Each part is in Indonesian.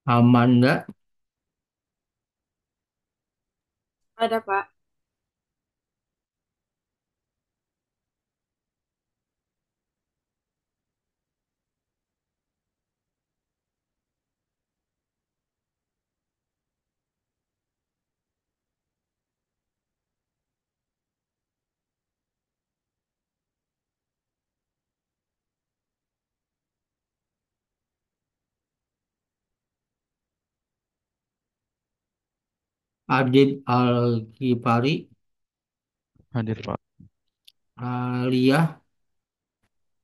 Amanda, Ada, Pak. Adib Al-Ghifari, Hadir Pak. Alia,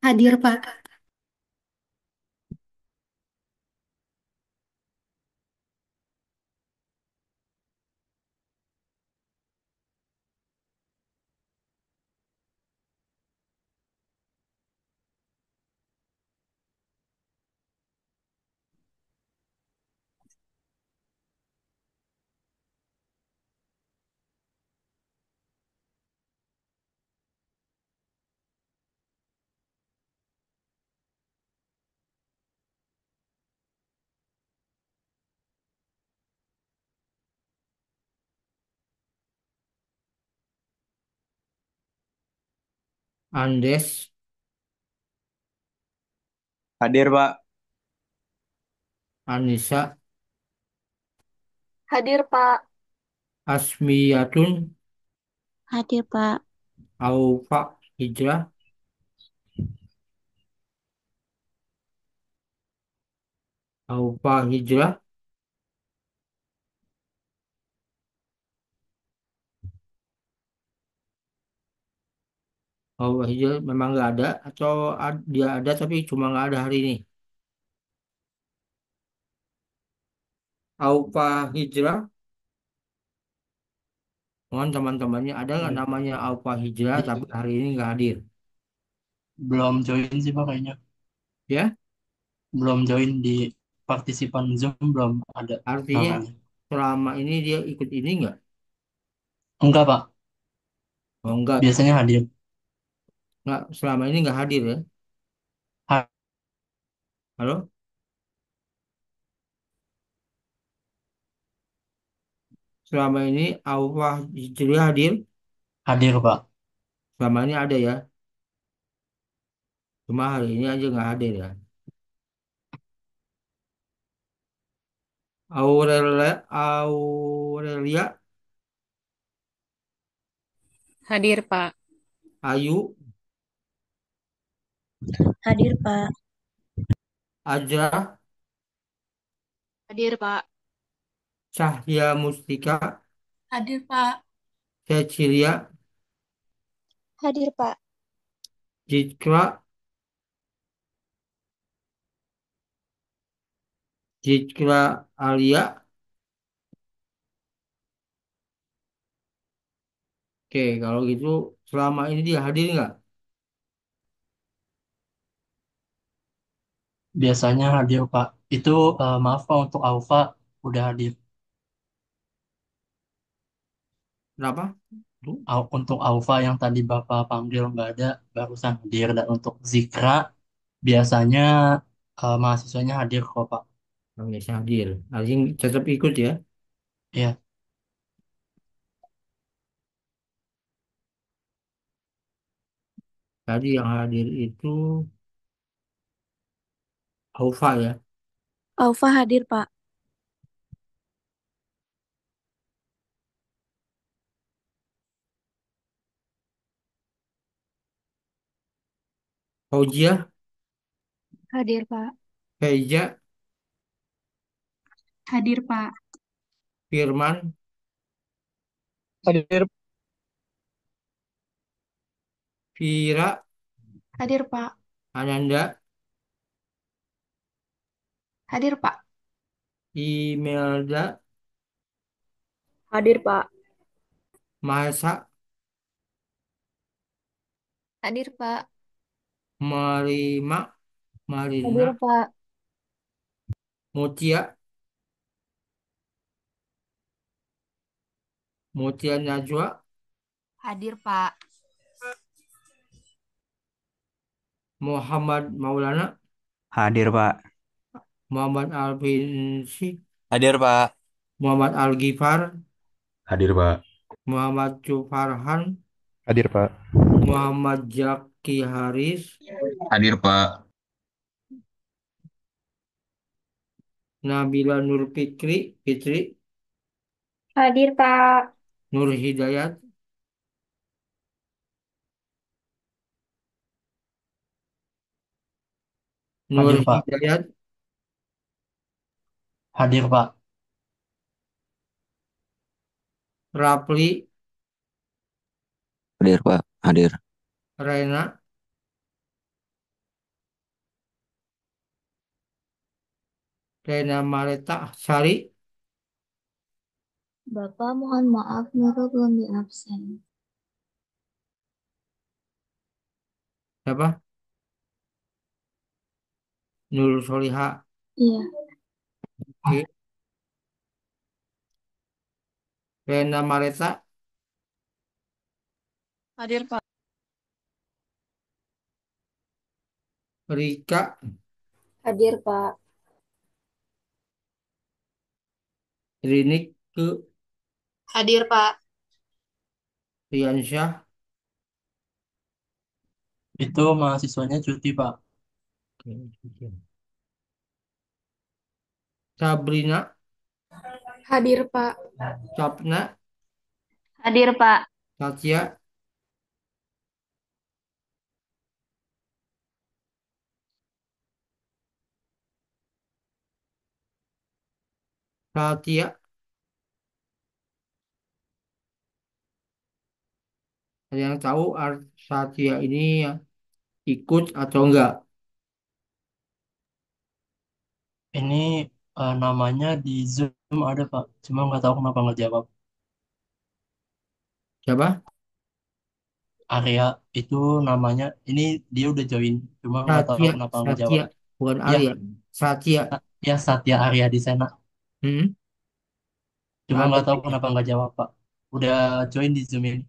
Hadir, Pak. Andes, Hadir, Pak. Anissa, Hadir, Pak. Asmiyatun, Hadir, Pak. Aufa Hijrah, Aufa Hijrah, Aufa Hijrah memang nggak ada atau dia ada tapi cuma nggak ada hari ini. Aufa Hijrah, mohon teman-temannya ada nggak Iya. namanya Aufa Hijrah tapi Di- hari ini nggak hadir, Belum join sih, Pak, kayaknya. ya? Belum join di partisipan Zoom, belum ada Artinya namanya. selama ini dia ikut ini nggak? Enggak, Pak. Oh enggak, Biasanya hadir. nggak selama ini nggak hadir ya? Ha- Halo, selama ini Aufa Hijrah hadir, Hadir, Pak. selama ini ada ya? Cuma hari ini aja nggak hadir ya. Aurelia, Hadir, Pak. Ayu, Hadir, Pak. Ajra, Hadir, Pak. Cahya Mustika, Hadir, Pak. Cecilia, Hadir, Pak. Jikra, Jikra Alia. Oke, kalau gitu selama ini dia hadir nggak? Biasanya hadir, Pak. Itu maaf, Pak, untuk Alfa udah hadir. Kenapa? Tuh, Untuk Alfa yang tadi Bapak panggil nggak ada, barusan hadir. Dan untuk Zikra, biasanya mahasiswanya hadir kok, Pak. nggak bisa hadir. Artinya tetap ikut ya. Iya, Tadi yang hadir itu Aufa ya. Aufa hadir, Pak. Fauzia, Hadir, Pak. Feiza, Hadir, Pak. Firman, hadir. Vira, Hadir, Pak. Ananda, Hadir, Pak. Imelda, Hadir, Pak. Mahesa, Hadir, Pak. Marima, Marina, Hadir, Pak. Mutia, Mutia Najwa, Hadir, Pak. Muhammad Maulana, Hadir, Pak. Muhammad Alvin Syih, Hadir, Pak. Muhammad Al Ghifar, Hadir, Pak. Muhammad Farhan, Hadir, Pak. Muhammad Jaki Haris, Hadir Pak. Nabila Nur Fitri, Hadir, Pak. Nur Hidayat, Nur Hadir, Pak. Hidayat, Hadir, Pak. Rapli, Hadir, Pak. Hadir. Rena, Rena Mareta Sari, Bapak mohon maaf, Nurul belum di absen. siapa? Nur Soliha, Iya. oke. Rena Mareta, Hadir, Pak. Rika, Hadir, Pak. Rinik Hadir, Pak. Riansyah, Itu mahasiswanya cuti, Pak. oke. Sabrina, Hadir, Pak. Sapna, Hadir, Pak. Satya, Satya, ada yang tahu Satya ini ikut atau enggak? Ini namanya di Zoom ada, Pak. Cuma nggak tahu kenapa nggak jawab. Siapa? Arya itu namanya, ini dia udah join. Cuma nggak tahu Satya, kenapa nggak jawab. Satya, bukan Ya, Arya. Satya, ya Satya Arya di sana. hmm? Cuma Nggak ada. nggak tahu kenapa nggak jawab, Pak. Udah join di Zoom ini.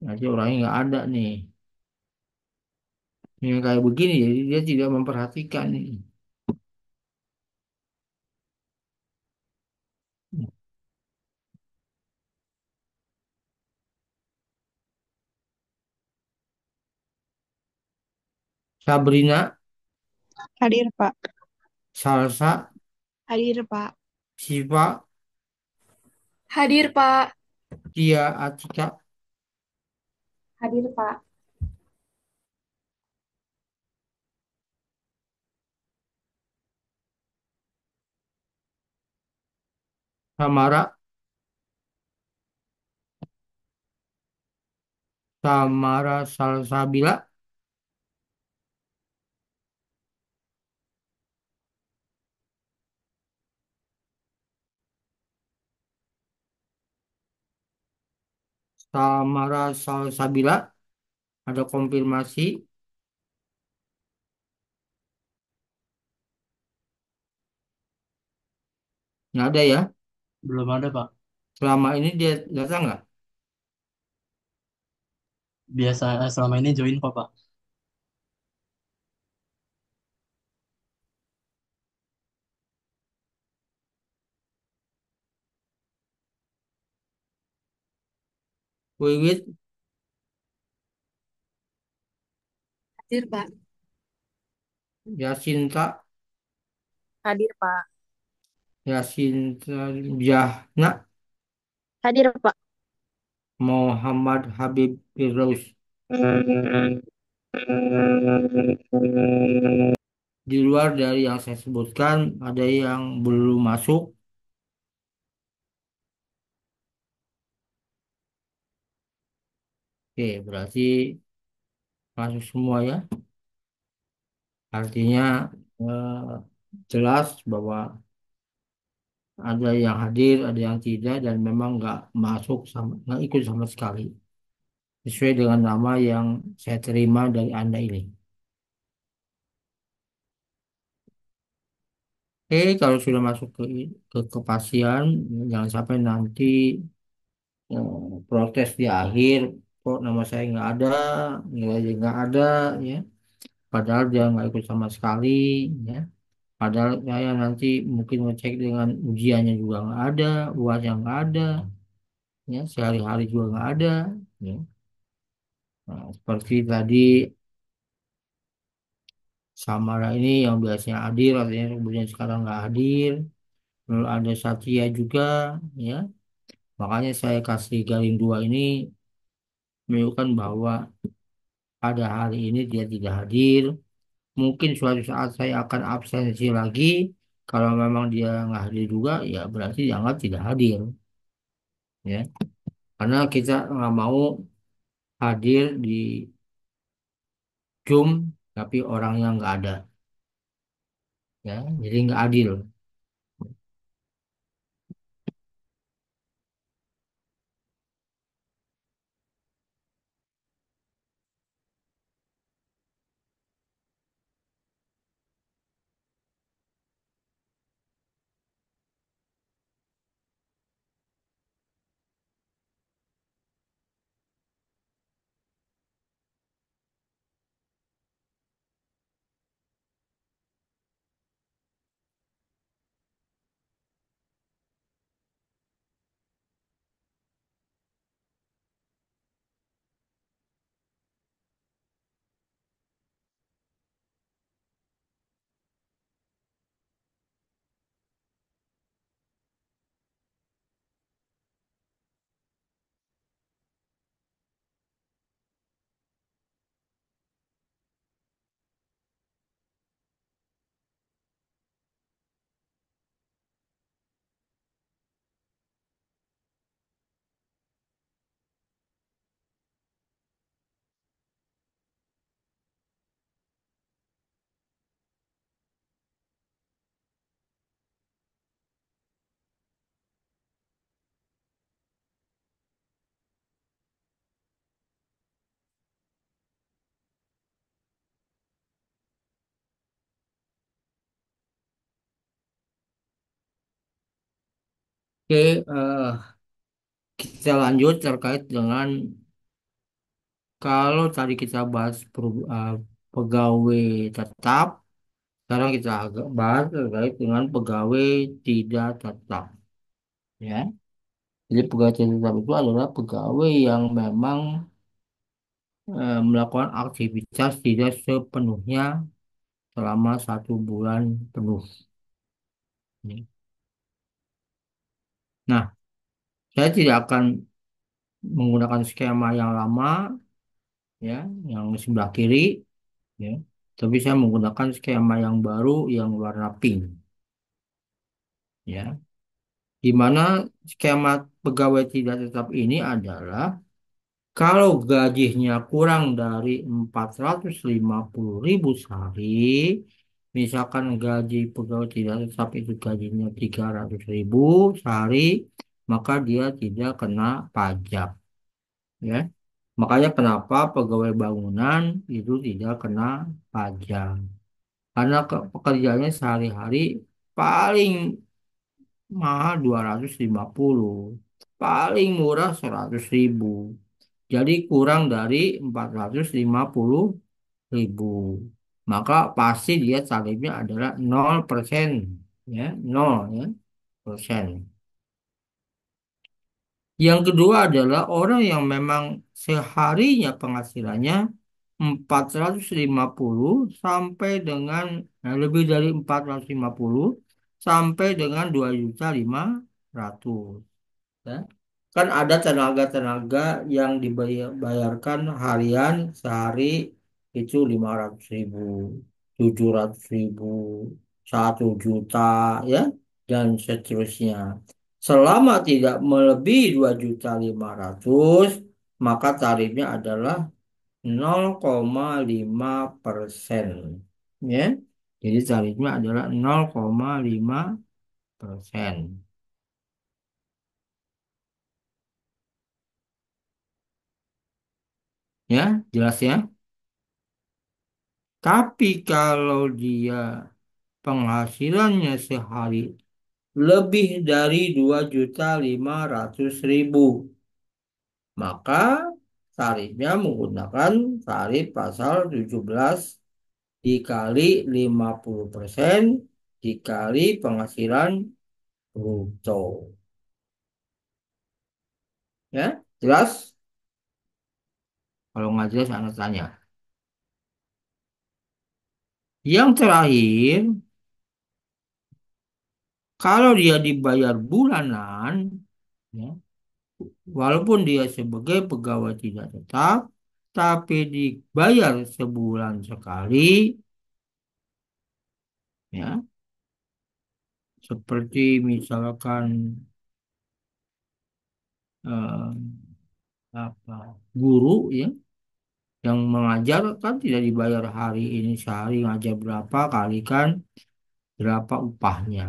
Nanti orangnya nggak ada nih. Yang kayak begini, jadi dia tidak memperhatikan nih. Sabrina, Hadir, Pak. Salsa, Hadir, Pak. Siva, Hadir, Pak. Tia Atika, Hadir, Pak. Samara, Samara Salsabila, Samara Salsabila, ada konfirmasi? Nggak ada ya? Belum ada, Pak. Selama ini dia datang nggak? Biasa selama ini join kok, Pak. Wiwit, Hadir, Pak. Yasinta, Hadir, Pak. Yasinta Jahna, Hadir, Pak. Muhammad Habib Firdaus. Di luar dari yang saya sebutkan, ada yang belum masuk. Oke, berarti masuk semua ya. Artinya eh, jelas bahwa ada yang hadir, ada yang tidak, dan memang nggak masuk sama, nggak ikut sama sekali. Sesuai dengan nama yang saya terima dari Anda ini. Kalau sudah masuk ke kepastian, jangan sampai nanti protes di akhir, kok nama saya nggak ada, nilainya nggak ada, ya. padahal dia nggak ikut sama sekali, ya. Padahal saya nanti mungkin ngecek dengan ujiannya juga nggak ada, uasnya nggak ada, ya, sehari-hari juga nggak ada, ya. Nah, seperti tadi Samara ini yang biasanya hadir, artinya kemudian sekarang nggak hadir. Lalu ada Satya juga, ya. Makanya saya kasih garing dua ini menunjukkan bahwa pada hari ini dia tidak hadir. Mungkin suatu saat saya akan absensi lagi. Kalau memang dia nggak hadir juga, ya berarti dianggap tidak hadir, ya. Karena kita nggak mau hadir di Zoom, tapi orangnya nggak ada, ya. Jadi nggak adil. Oke, kita lanjut terkait dengan kalau tadi kita bahas pegawai tetap, sekarang kita agak bahas terkait dengan pegawai tidak tetap, ya. Jadi pegawai tidak tetap itu adalah pegawai yang memang melakukan aktivitas tidak sepenuhnya selama 1 bulan penuh, ya. Nah, saya tidak akan menggunakan skema yang lama, ya, yang sebelah kiri, ya. Tapi saya menggunakan skema yang baru yang warna pink, ya. Di mana skema pegawai tidak tetap ini adalah kalau gajinya kurang dari 450.000 sehari, misalkan gaji pegawai tidak tetap itu gajinya 300.000 sehari, maka dia tidak kena pajak, ya. Makanya kenapa pegawai bangunan itu tidak kena pajak. Karena pekerjaannya sehari-hari paling mahal 250, paling murah 100.000. Jadi kurang dari 450.000. Maka pasti dia tarifnya adalah 0%, ya, 0, ya, persen. Yang kedua adalah orang yang memang seharinya penghasilannya 450 sampai dengan lebih dari 450 sampai dengan 2.500.000, ya. Kan ada tenaga-tenaga yang dibayarkan harian sehari itu 500.000, 700.000, 1 juta, ya, dan seterusnya. Selama tidak melebihi 2.500.000, maka tarifnya adalah 0,5%, ya. Jadi tarifnya adalah 0,5%. Ya, jelas ya. Tapi kalau dia penghasilannya sehari lebih dari 2.500.000, maka tarifnya menggunakan tarif pasal 17 dikali 50% dikali penghasilan bruto. Ya, jelas? Kalau nggak jelas, Anda tanya. Yang terakhir, kalau dia dibayar bulanan, ya, walaupun dia sebagai pegawai tidak tetap, tapi dibayar sebulan sekali, ya, seperti misalkan eh, apa guru, ya, yang mengajar kan tidak dibayar hari ini sehari ngajar berapa kali kan berapa upahnya,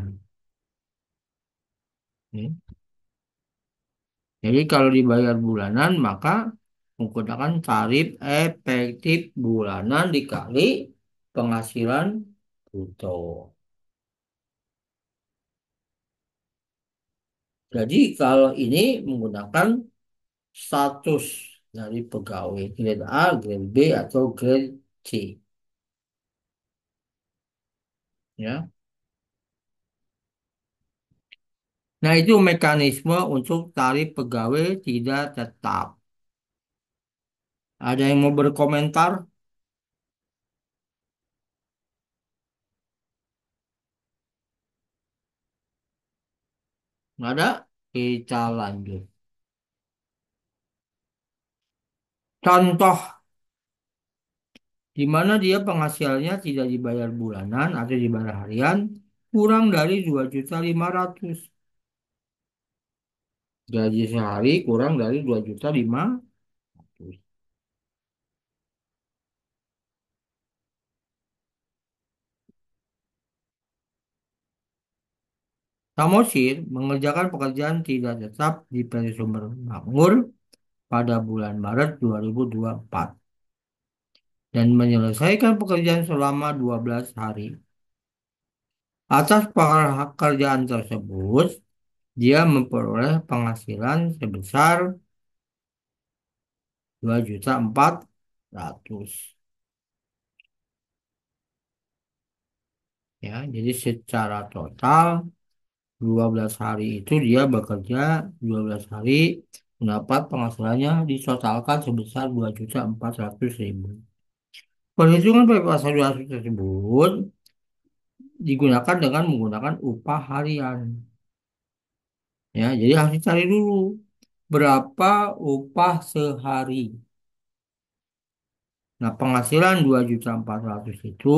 ya. Jadi kalau dibayar bulanan maka menggunakan tarif efektif bulanan dikali penghasilan bruto. Jadi kalau ini menggunakan status dari pegawai grade A, grade B, atau grade C. Ya. Nah, itu mekanisme untuk tarif pegawai tidak tetap. Ada yang mau berkomentar? Nggak ada? Kita lanjut. Contoh di mana dia penghasilannya tidak dibayar bulanan atau dibayar harian kurang dari 2.500.000. Gaji sehari kurang dari 2.500.000. Samosir mengerjakan pekerjaan tidak tetap di PT Sumber Makmur pada bulan Maret 2024 dan menyelesaikan pekerjaan selama 12 hari. Atas pekerjaan tersebut, dia memperoleh penghasilan sebesar 2.400.000. Ya, jadi secara total 12 hari itu dia bekerja 12 hari mendapat penghasilannya ditotalkan sebesar 2.400.000. Perhitungan pasal 200 tersebut digunakan dengan menggunakan upah harian. Ya, jadi harus dicari dulu berapa upah sehari. Nah, penghasilan 2.400.000 itu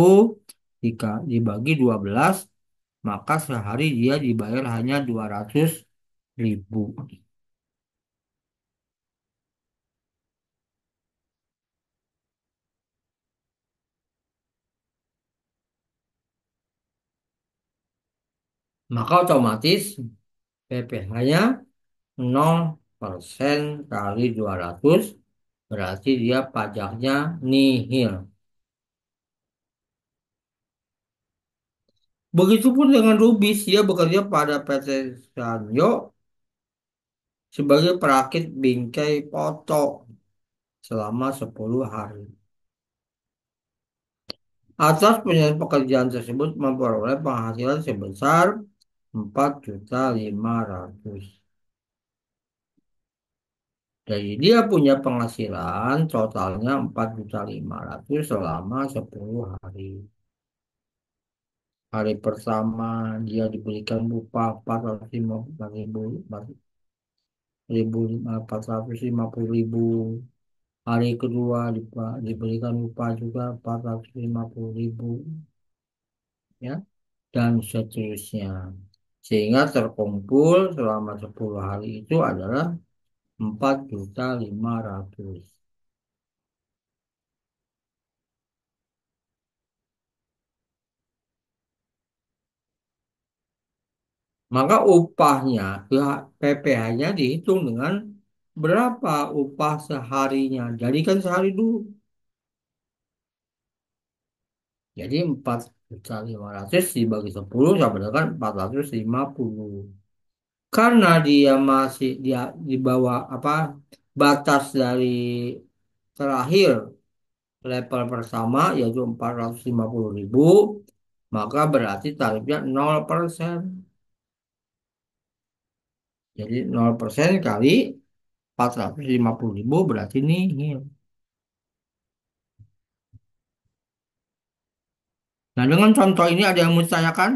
jika dibagi 12, maka sehari dia dibayar hanya 200.000. Maka otomatis PPh-nya 0% kali 200 berarti dia pajaknya nihil. Begitupun dengan Rubis, dia bekerja pada PT Sanyo sebagai perakit bingkai foto selama 10 hari. Atas pekerjaan tersebut memperoleh penghasilan sebesar 4.500.000. Jadi dia punya penghasilan totalnya 4.500.000 selama 10 hari. Hari pertama dia diberikan upah 450.000. Hari kedua diberikan upah juga 450.000, ya, dan seterusnya. Sehingga terkumpul selama 10 hari itu adalah 4.500.000. Maka upahnya, PPh-nya dihitung dengan berapa upah seharinya. Jadikan sehari dulu. Jadi 4.500.000 dibagi 10 sama dengan 450. Karena dia masih dia di bawah batas dari terakhir level pertama yaitu 450.000, maka berarti tarifnya 0%. Jadi 0% kali 450.000 berarti nihil. Nah, dengan contoh ini ada yang mau ditanyakan?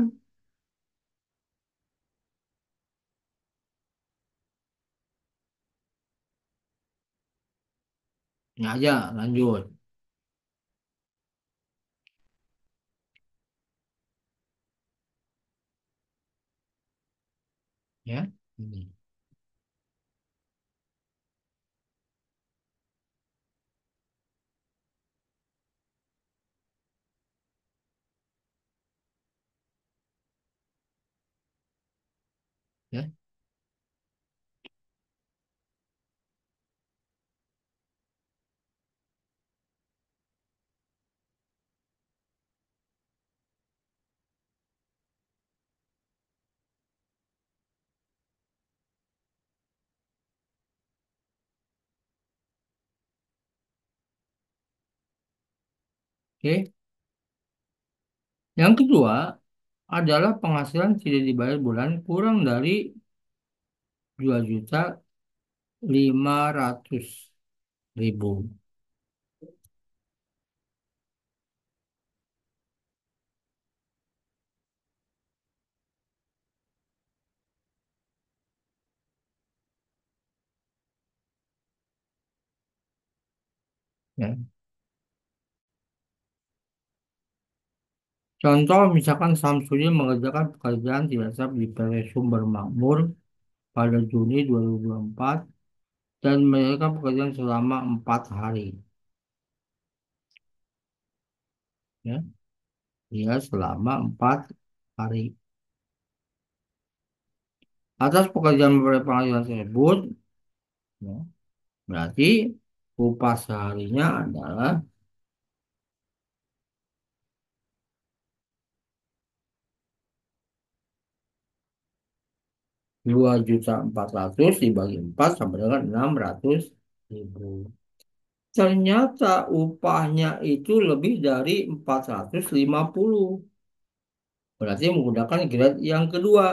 Ini aja, lanjut. Ya. Ini. Ya. Oke. Yang kedua adalah penghasilan tidak dibayar bulan kurang dari 2.500.000. Ya. Contoh misalkan Samsudin mengerjakan pekerjaan tidak tetap di PT Sumber Makmur pada Juni 2024 dan mengerjakan pekerjaan selama 4 hari. Ya, dia selama 4 hari. Atas pekerjaan memperoleh penghasilan tersebut, ya, berarti upah seharinya adalah 2.400.000 dibagi 4 sama dengan 600.000. Ternyata upahnya itu lebih dari 450. Berarti menggunakan grade yang kedua.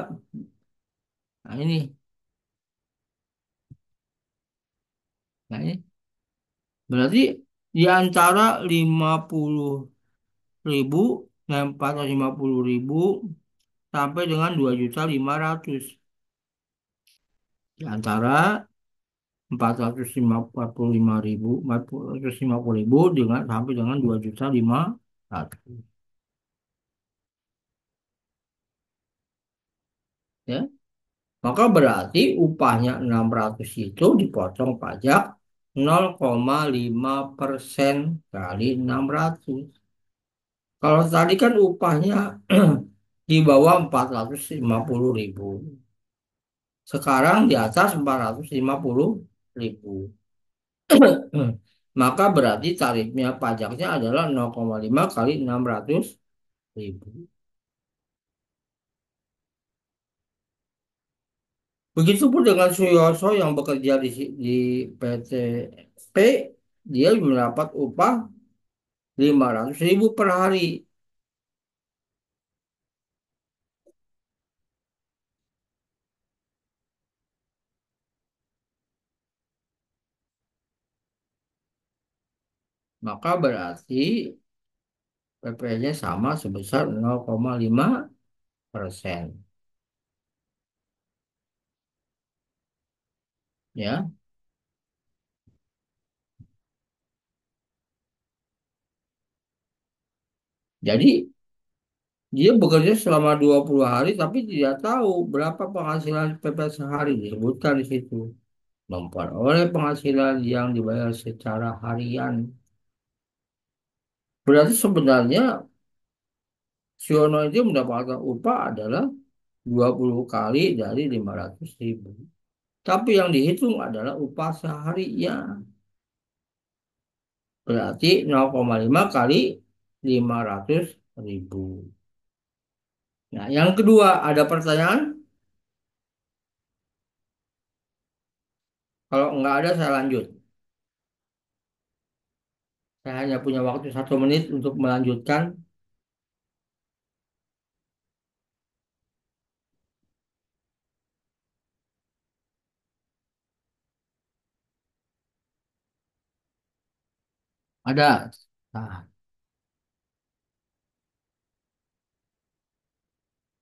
Nah ini, nah ini. Berarti di antara 50.000, nah 450.000 sampai dengan 2.500.000. Di antara 455.000, 450.000 dengan sampai dengan 2.500.000. Ya. Maka berarti upahnya 600 itu dipotong pajak 0,5% kali 600. Kalau tadi kan upahnya di bawah 450.000. Sekarang di atas 450.000. Maka berarti tarifnya pajaknya adalah 0,5 kali 600.000. Begitupun dengan Suyoso yang bekerja di PT P, dia mendapat upah 500.000 per hari. Maka berarti PP-nya sama sebesar 0,5%. Ya, jadi dia bekerja selama 20 hari tapi tidak tahu berapa penghasilan PP sehari, disebutkan di situ. Memperoleh penghasilan yang dibayar secara harian. Berarti sebenarnya Siono itu mendapatkan upah adalah 20 kali dari 500.000. Tapi yang dihitung adalah upah seharinya. Berarti 0,5 kali 500.000. Nah, yang kedua, ada pertanyaan? Kalau nggak ada, saya lanjut. Saya hanya punya waktu 1 menit untuk melanjutkan. Ada. Nah,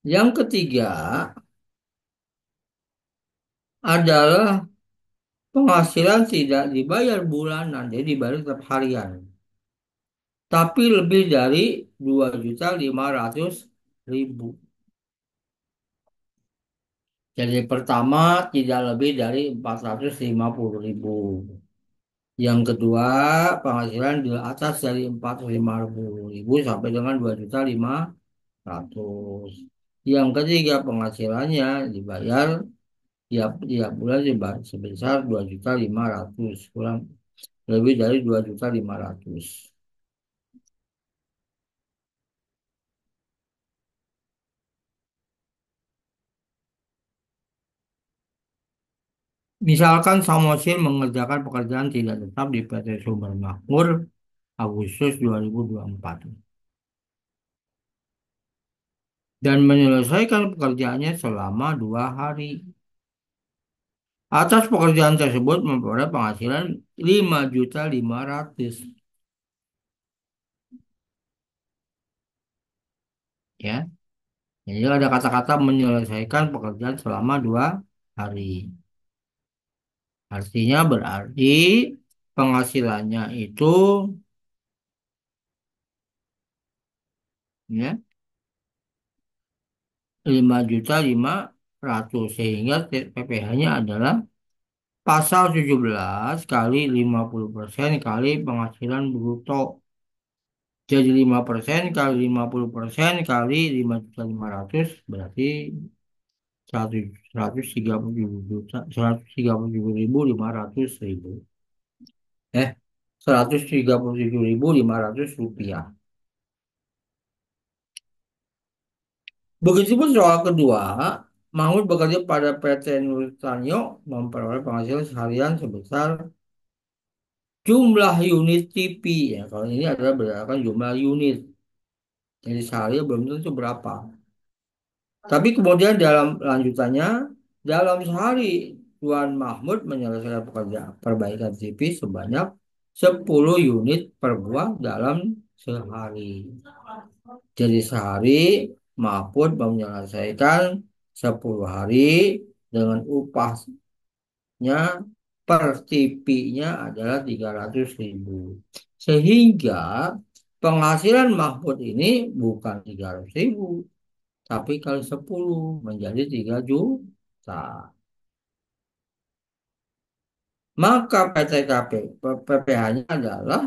yang ketiga adalah penghasilan tidak dibayar bulanan, jadi dibayar tetap harian. Tapi lebih dari 2.500.000. Jadi pertama tidak lebih dari 450.000. Yang kedua, penghasilan di atas dari 450.000 sampai dengan 2.500.000. Yang ketiga, penghasilannya dibayar tiap bulan sebesar 2.500.000, kurang lebih dari 2.500.000. Misalkan Samosir mengerjakan pekerjaan tidak tetap di PT Sumber Makmur Agustus 2024 dan menyelesaikan pekerjaannya selama 2 hari. Atas pekerjaan tersebut memperoleh penghasilan 5.500.000. Ya, jadi ada kata-kata menyelesaikan pekerjaan selama 2 hari. Artinya berarti penghasilannya itu, ya, 5.500.000, sehingga PPh-nya adalah pasal 17 kali 50% kali penghasilan bruto. Jadi 5% kali 50% kali 5.500.000 berarti 137.500.000. 137.500 rupiah. Begitupun soal kedua, Mahmud bekerja pada PT Nurtanio memperoleh penghasilan seharian sebesar jumlah unit TV. Ya, kalau ini adalah berdasarkan jumlah unit. Jadi sehari belum tentu berapa. Tapi kemudian dalam lanjutannya, dalam sehari Tuan Mahmud menyelesaikan pekerjaan perbaikan TV sebanyak 10 unit per buah dalam sehari. Jadi sehari Mahmud menyelesaikan 10 hari dengan upahnya per TV-nya adalah 300.000. Sehingga penghasilan Mahmud ini bukan 300.000, tapi kali 10 menjadi 3 juta. Maka PTKP PPh-nya adalah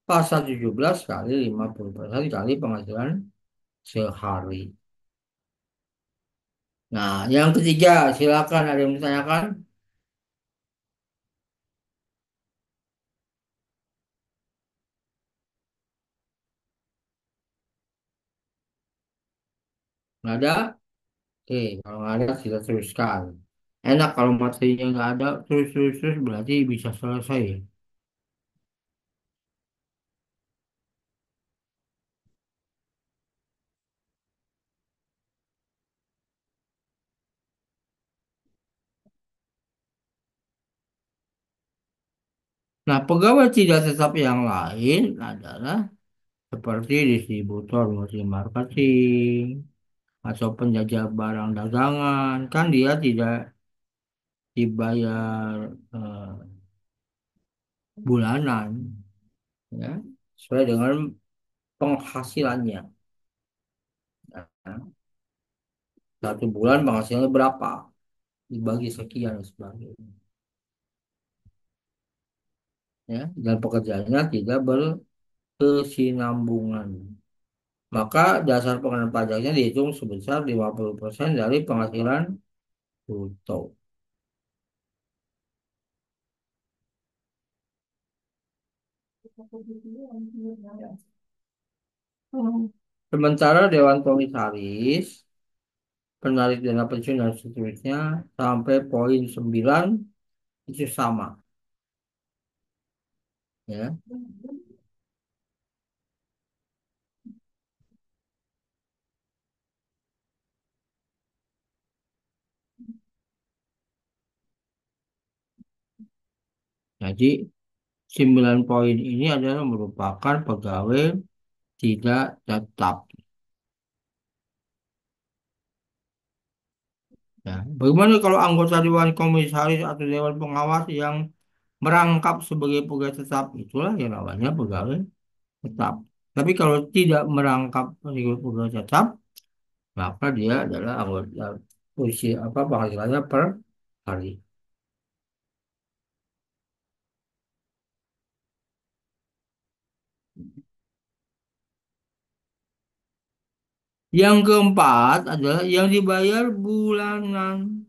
pasal 17 kali 50% kali penghasilan sehari. Nah, yang ketiga, silakan ada yang ditanyakan? Nggak ada? Oke, kalau nggak ada kita teruskan. Enak kalau materinya nggak ada, terus berarti bisa selesai. Nah, pegawai tidak tetap yang lain adalah seperti distributor multi marketing atau penjajah barang dagangan. Kan dia tidak dibayar bulanan, ya, sesuai dengan penghasilannya. Nah, 1 bulan penghasilannya berapa? Dibagi sekian dan sebagainya. Ya, dan pekerjaannya tidak berkesinambungan. Maka dasar pengenaan pajaknya dihitung sebesar 50% dari penghasilan bruto. Sementara Dewan Komisaris, penarik dana pensiun dan seterusnya sampai poin 9 itu sama. Ya. Jadi 9 poin ini adalah merupakan pegawai tidak tetap. Ya. Bagaimana kalau anggota Dewan Komisaris atau Dewan Pengawas yang merangkap sebagai pegawai tetap? Itulah yang namanya pegawai tetap. Tapi kalau tidak merangkap sebagai pegawai tetap, maka dia adalah anggota usia apa penghasilannya per hari. Yang keempat adalah yang dibayar bulanan.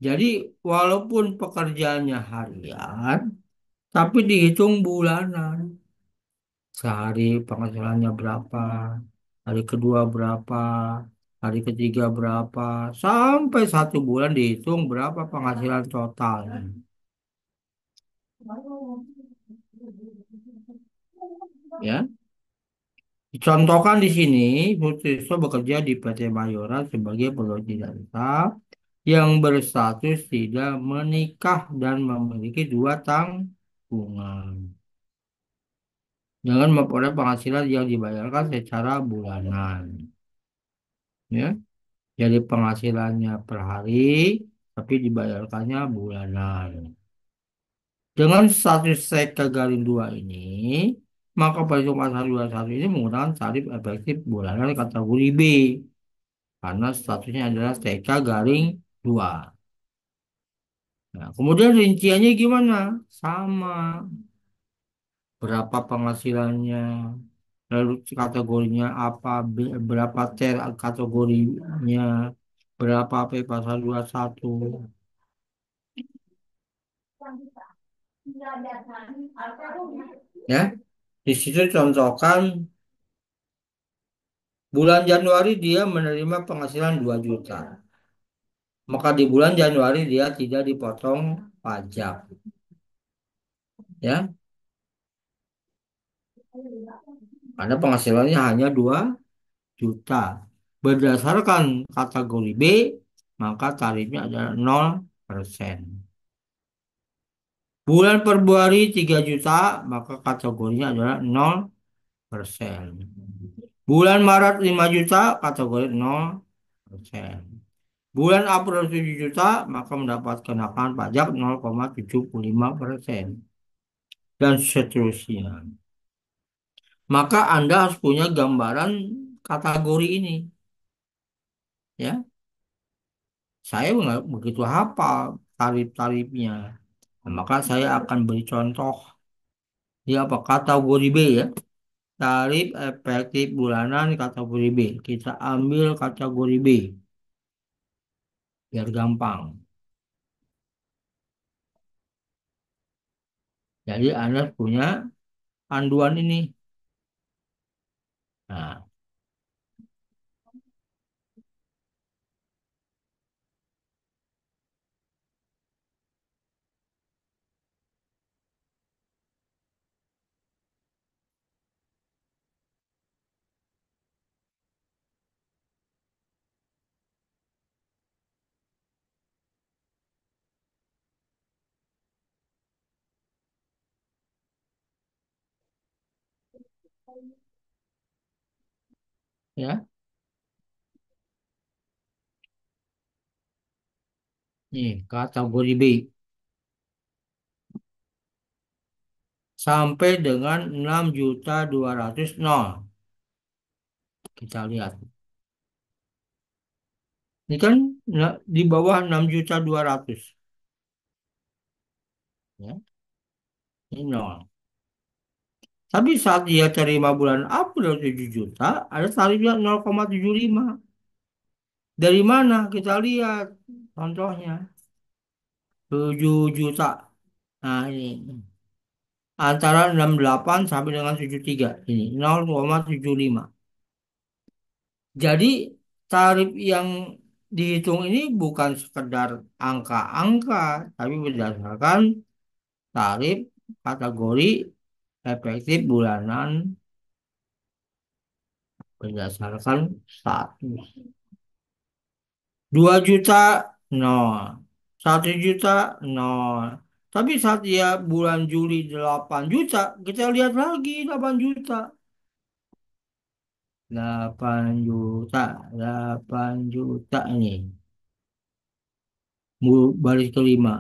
Jadi walaupun pekerjaannya harian, tapi dihitung bulanan. Sehari penghasilannya berapa, hari kedua berapa, hari ketiga berapa, sampai 1 bulan dihitung berapa penghasilan total. Ya, dicontohkan di sini, Sutrisno bekerja di PT Mayora sebagai pegawai tidak tetap yang berstatus tidak menikah dan memiliki 2 tanggungan dengan memperoleh penghasilan yang dibayarkan secara bulanan. Ya, jadi penghasilannya per hari, tapi dibayarkannya bulanan. Dengan status seka garing 2 ini, maka perhitungan pasal 21 ini menggunakan tarif efektif bulanan kategori B. Karena statusnya adalah seka garing 2. Nah, kemudian rinciannya gimana? Sama. Berapa penghasilannya, lalu kategorinya apa, berapa ter kategorinya, berapa P pasal 21. Ya, di situ contohkan bulan Januari dia menerima penghasilan 2 juta. Maka di bulan Januari dia tidak dipotong pajak. Ya, karena penghasilannya hanya 2 juta. Berdasarkan kategori B, maka tarifnya adalah 0%. Bulan Februari 3 juta, maka kategorinya adalah 0%. Bulan Maret 5 juta, kategori 0%. Bulan April 7 juta, maka mendapat kenakan pajak 0,75%. Dan seterusnya. Maka Anda harus punya gambaran kategori ini. Ya, saya nggak begitu hafal tarif-tarifnya. Nah, maka saya akan beri contoh. Dia apa? Kategori B ya. Tarif efektif bulanan kategori B. Kita ambil kategori B. Biar gampang. Jadi Anda punya panduan ini. Nah, ya. Nih, kategori B. Sampai dengan 6.200 nol. Kita lihat. Ini kan di bawah 6.200. Ya, ini nol. Tapi saat dia terima bulan April 7 juta, ada tarifnya 0,75. Dari mana? Kita lihat contohnya. 7 juta. Nah, ini. Antara 68 sampai dengan 73. Ini 0,75. Jadi tarif yang dihitung ini bukan sekedar angka-angka, tapi berdasarkan tarif kategori efektif bulanan berdasarkan status. 2 juta nol. 1 juta nol. Tapi saat dia bulan Juli 8 juta, kita lihat lagi 8 juta. 8 juta, 8 juta ini. Baris kelima.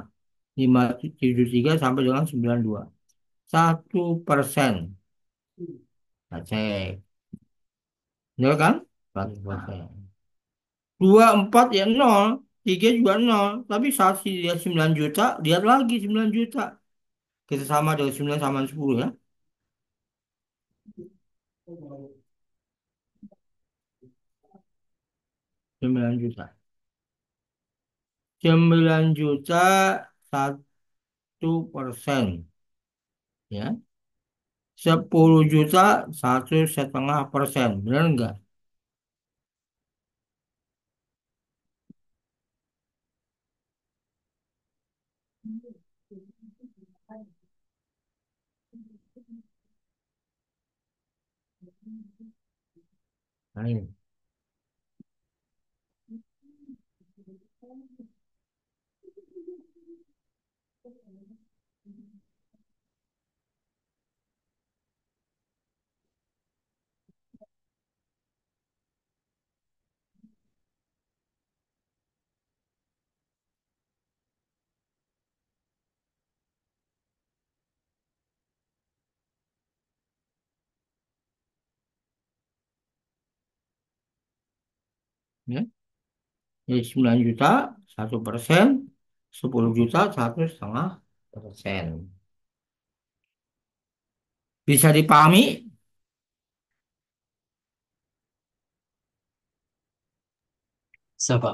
573 sampai dengan 92. 1%. Nah, cek. Benar kan? 1%. 24 ya nol. 3 juga nol. Tapi saat dia 9 juta, lihat lagi 9 juta. Kita sama dengan 9 sama 10 ya. 9 juta. 9 juta 1%. Ya. 10 juta 1,5%. Benar enggak? Nah, ini. Ya. Jadi 9 juta 1%. 10 juta 1,5%. Bisa dipahami? Siapa?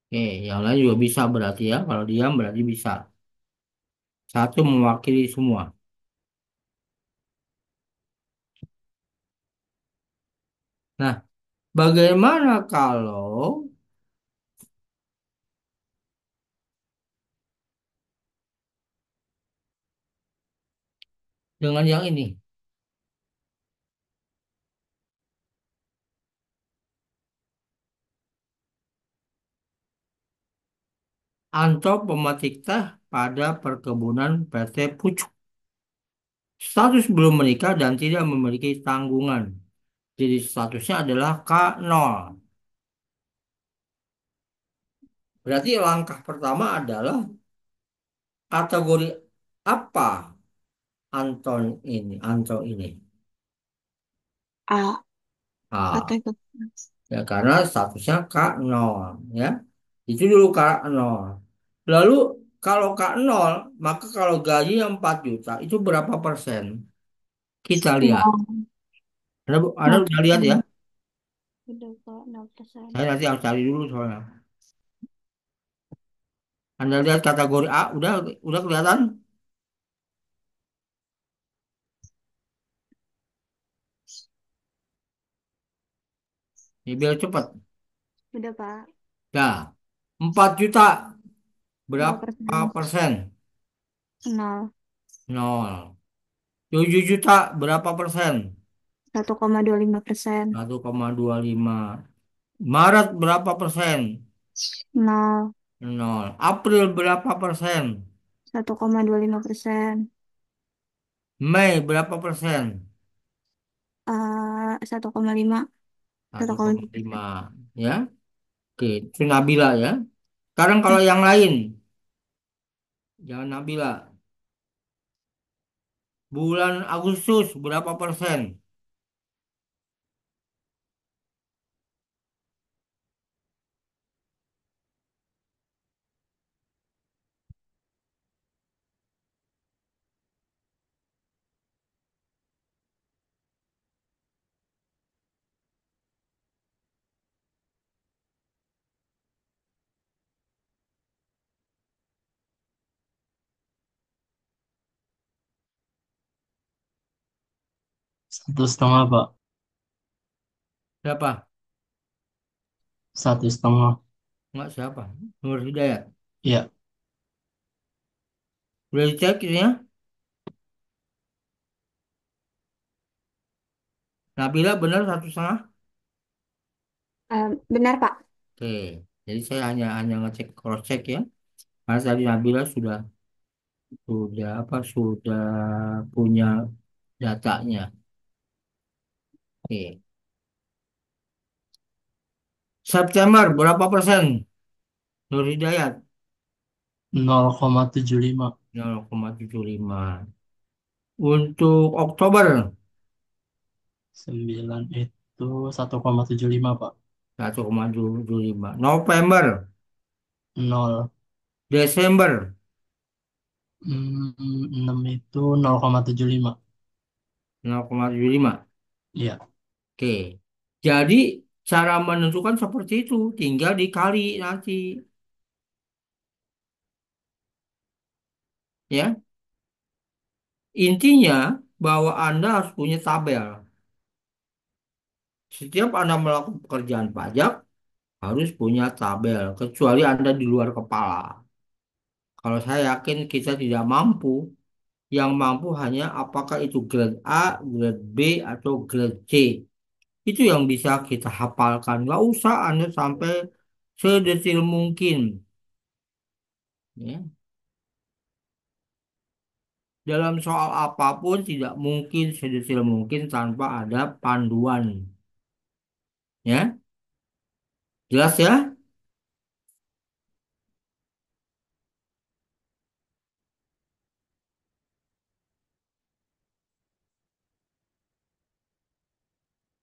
Oke, yang lain juga bisa berarti ya. Kalau diam berarti bisa. Satu mewakili semua. Nah, bagaimana kalau dengan yang ini? Anto pemetik teh pada perkebunan PT Pucuk. Status belum menikah dan tidak memiliki tanggungan. Jadi statusnya adalah K0. Berarti langkah pertama adalah kategori apa Anto ini? A. A. Kategori. Ya, karena statusnya K0. Ya. Itu dulu K0. Lalu kalau K0, maka kalau gajinya 4 juta, itu berapa persen? Kita lihat. Nol. Anda Nol udah lihat ya? persen. Udah Pak, 0%. Saya nanti harus cari dulu soalnya. Anda lihat kategori A, udah kelihatan? Ya, biar cepat. Udah, Pak. Nah, 4 juta, 0%. berapa persen? Nol. Nol. 7 juta, berapa persen? 1,25%. 1,25. Maret berapa persen? Nol. Nol. April berapa persen? 1,25%. Mei berapa persen? 1,5. Satu 1,5. koma lima. Ya. Oke, itu Nabila ya. Sekarang kalau yang lain, jangan Nabila. Bulan Agustus berapa persen? Satu setengah, Pak. Siapa? 1,5. Enggak siapa? Nur Hidayat. Iya. Udah dicek ini ya? Nabila benar 1,5? Benar, Pak. Oke. Jadi saya hanya ngecek cross check ya. Karena tadi Nabila sudah punya datanya. Oke. September berapa persen? Nur Hidayat 0,75. 0,75. Untuk Oktober 9 itu 1,75, Pak. 1,75. November, Nol. Desember 6 itu 0,75. 0,75. Iya, Oke. Jadi cara menentukan seperti itu, tinggal dikali nanti, ya. Intinya bahwa Anda harus punya tabel. Setiap Anda melakukan pekerjaan pajak harus punya tabel, kecuali Anda di luar kepala. Kalau saya yakin kita tidak mampu, yang mampu hanya apakah itu grade A, grade B, atau grade C. Itu yang bisa kita hafalkan. Nggak usah Anda sampai sedetil mungkin. Ya. Dalam soal apapun tidak mungkin sedetil mungkin tanpa ada panduan. Ya, jelas ya?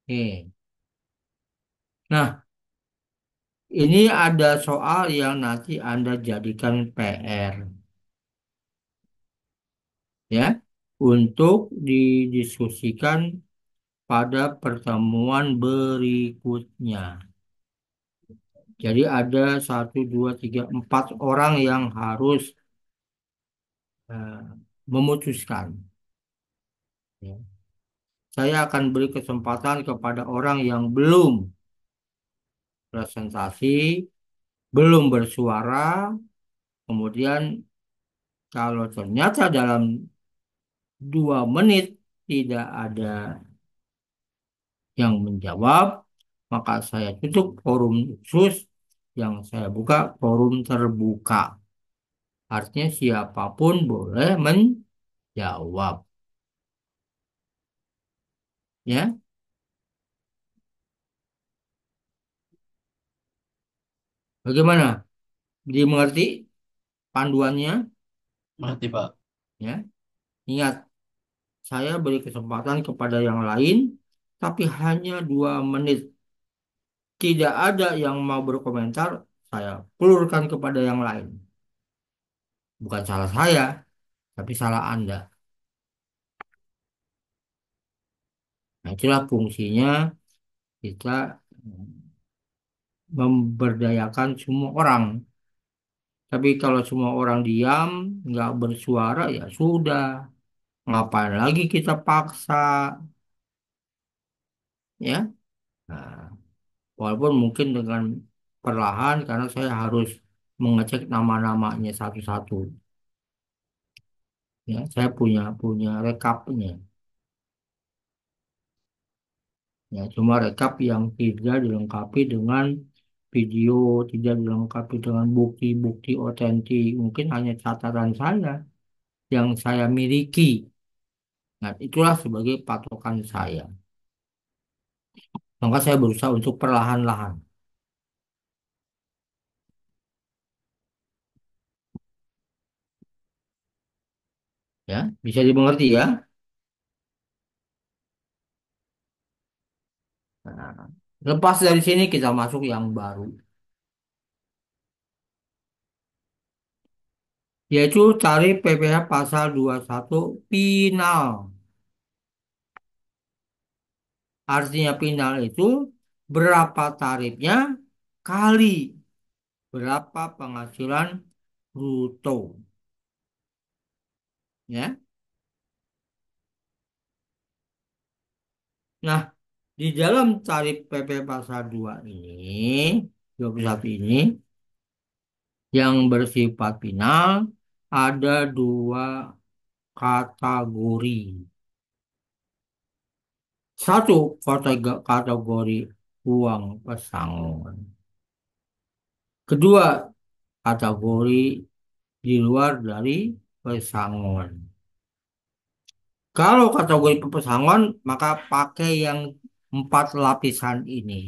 Oke. Nah, ini ada soal yang nanti Anda jadikan PR, ya, untuk didiskusikan pada pertemuan berikutnya. Jadi ada satu, dua, tiga, empat orang yang harus eh, memutuskan. Ya. Saya akan beri kesempatan kepada orang yang belum presentasi, belum bersuara, kemudian kalau ternyata dalam 2 menit tidak ada yang menjawab, maka saya tutup forum khusus yang saya buka forum terbuka. Artinya siapapun boleh menjawab. Ya, bagaimana? Dimengerti panduannya? ngerti, Pak. Ya, ingat, saya beri kesempatan kepada yang lain, tapi hanya 2 menit. Tidak ada yang mau berkomentar, saya pelurkan kepada yang lain. Bukan salah saya, tapi salah Anda. Nah, itulah fungsinya kita memberdayakan semua orang. Tapi kalau semua orang diam, nggak bersuara, ya sudah. Ngapain lagi kita paksa, ya? Nah, walaupun mungkin dengan perlahan, karena saya harus mengecek nama-namanya satu-satu. Ya, saya punya punya rekapnya. Ya, cuma rekap yang tidak dilengkapi dengan video, tidak dilengkapi dengan bukti-bukti otentik. Mungkin hanya catatan saya yang saya miliki. Nah, itulah sebagai patokan saya. Maka saya berusaha untuk perlahan-lahan. Ya, bisa dimengerti ya. Nah, lepas dari sini kita masuk yang baru, yaitu tarif PPh pasal 21 final. Artinya final itu berapa tarifnya kali berapa penghasilan bruto. Ya. Nah, di dalam tarif PP pasal 2 ini, 21 ini, yang bersifat final ada 2 kategori. Satu kategori uang pesangon. Kedua, kategori di luar dari pesangon. Kalau kategori pesangon, maka pakai yang 4 lapisan ini.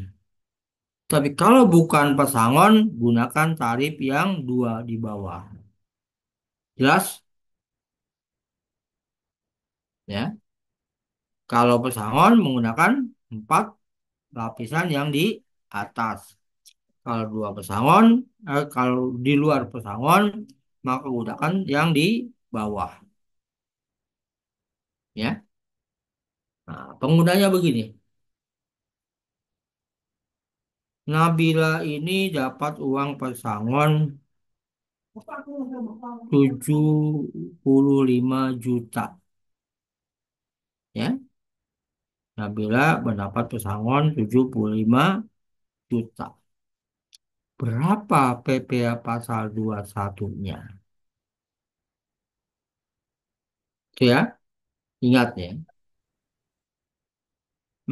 Tapi kalau bukan pesangon, gunakan tarif yang 2 di bawah. Jelas? Ya. Kalau pesangon menggunakan 4 lapisan yang di atas. Kalau kalau di luar pesangon, maka gunakan yang di bawah. Ya. Nah, penggunanya begini. Nabila ini dapat uang pesangon 75 juta. Ya. Nabila mendapat pesangon 75 juta. Berapa PPh pasal 21-nya? Itu ya, ingat ya.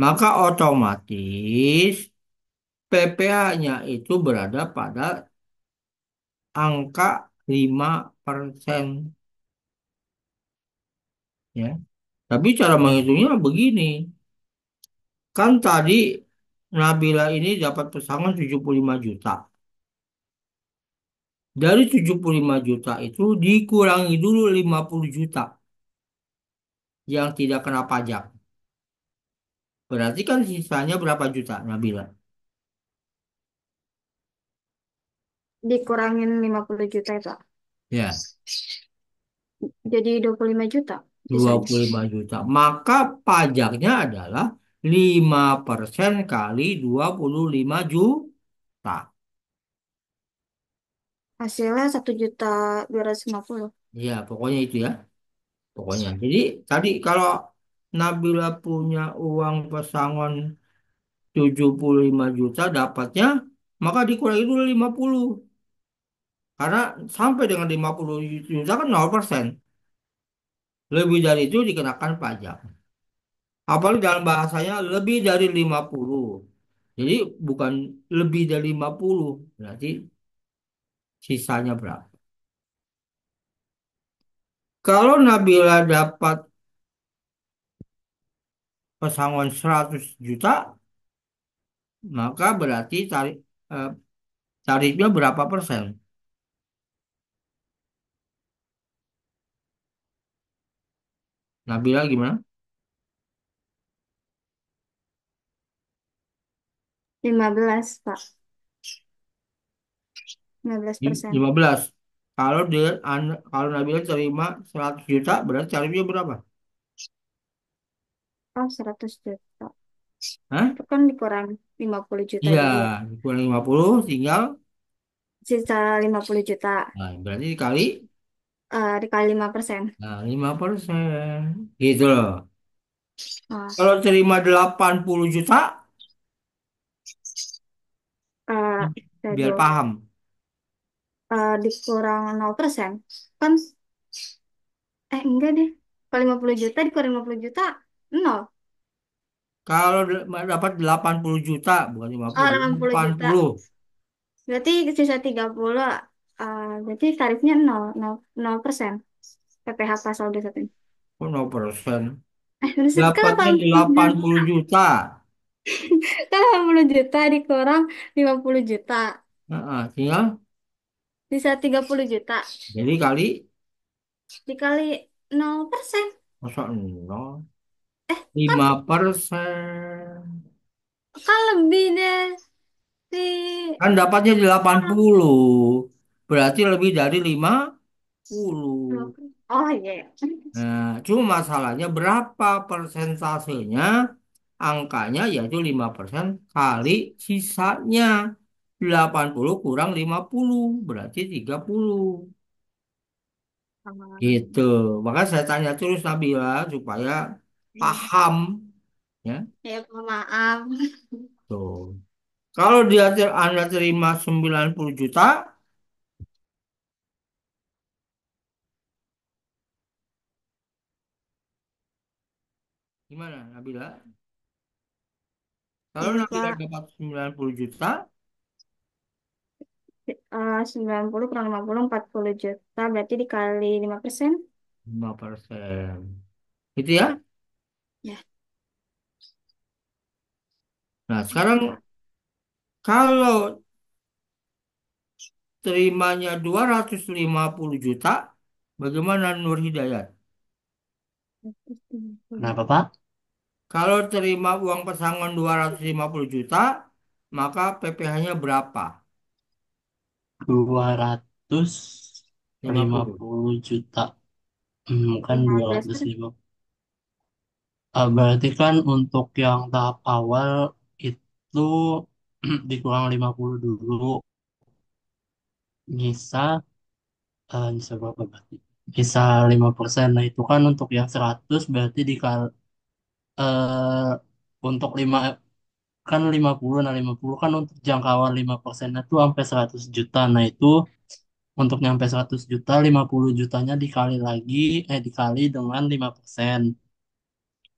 Maka otomatis PPh-nya itu berada pada angka 5%. Ya. Tapi cara menghitungnya begini. Kan tadi Nabila ini dapat pesangon 75 juta. Dari 75 juta itu dikurangi dulu 50 juta yang tidak kena pajak. Berarti kan sisanya berapa juta, Nabila? Dikurangin 50 juta itu. Ya, Jadi 25 juta dua sisanya. puluh lima juta. Maka pajaknya adalah 5% kali 25 juta. Hasilnya 1.250.000. Ya, pokoknya itu ya. Pokoknya. Jadi tadi kalau Nabila punya uang pesangon 75 juta dapatnya, maka dikurangi dulu 50. Karena sampai dengan 50 juta kan 0%. Lebih dari itu dikenakan pajak. Apalagi dalam bahasanya lebih dari 50. Jadi bukan lebih dari 50. Berarti sisanya berapa? Kalau Nabila dapat pesangon 100 juta, maka berarti eh, tarifnya berapa persen? Nabila gimana? 15, Pak. 15%. 15. Kalau Nabila terima 100 juta, berarti tarifnya berapa? Oh, 100 juta. Hah? Itu kan dikurang 50 juta Iya, dulu. kurang 50 tinggal. Sisa 50 juta. Nah, berarti dikali Dikali 5%. 5%. Gitu loh. Ah, Kalau terima 80 juta, eh, biar Aduh, paham. dikurang 0%. Kan, enggak deh. Kalau 50 juta dikurang 50 juta, 0. Kalau dapat 80 juta, bukan 50, 80 juta. 80. Berarti sisa 30. Berarti tarifnya 0, 0, 0%. PPh pasal 21. Kok 0%? Maksud kan Dapatnya 80 juta. 80 juta dikurang 50 juta. Nah, tinggal. Sisa 30 juta. Jadi kali, Dikali 0%. masa 0? Kan, 5%. kan lebih dari Kan dapatnya 80. Berarti lebih dari 50. Oh iya, iya. Nah, cuma masalahnya berapa persentasenya? Angkanya yaitu 5% kali sisanya. 80 kurang 50 berarti 30. Gitu. Maka saya tanya terus Nabila supaya paham. Ya. Ya, maaf. Tuh. Kalau Anda terima 90 juta, gimana Nabila? Kalau Iya, Nabila Pak. dapat 90 juta, 90 kurang 50, 40 juta. Berarti dikali 5%. 5%. Itu ya. Ya. Nah, sekarang kalau terimanya 250 juta, bagaimana Nur Hidayat? 130. Kenapa, Pak? Kalau terima uang pesangon 250 juta, maka PPh-nya berapa? 200 lima 50. puluh juta. Kan 15%. 205. Berarti kan untuk yang tahap awal itu dikurang 50 dulu. Nyisa, nyisa berapa berarti? Nyisa 5%. Nah itu kan untuk yang 100 berarti eh, untuk 5 kan 50. Nah 50 kan untuk jangkauan 5%-nya itu sampai 100 juta. Nah itu untuk nyampe 100 juta, 50 jutanya dikali lagi, dikali dengan 5%.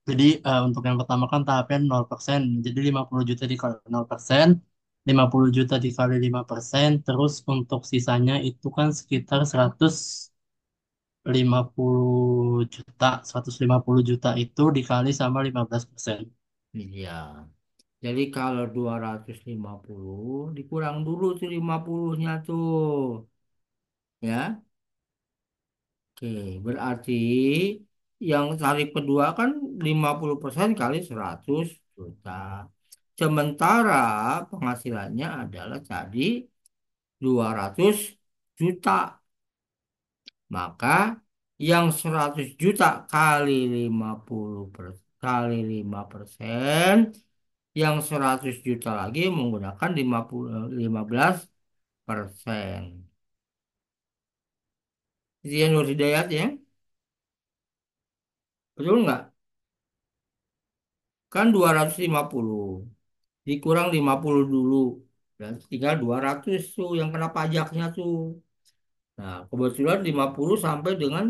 Jadi untuk yang pertama kan tahapnya 0%. Jadi 50 juta dikali 0%, 50 juta dikali 5%, terus untuk sisanya itu kan sekitar 150 juta itu dikali sama 15%. Iya. Jadi kalau 250 dikurang dulu tuh 50-nya tuh. Ya. Oke, berarti yang tarif kedua kan 50% kali 100 juta. Sementara penghasilannya adalah tadi 200 juta. Maka yang 100 juta kali 5% yang 100 juta lagi menggunakan 15%. Itu yang Nur Hidayat ya, betul nggak? Kan 250 dikurang 50 dulu dan tinggal 200 tuh yang kena pajaknya tuh. Nah, kebetulan 50 sampai dengan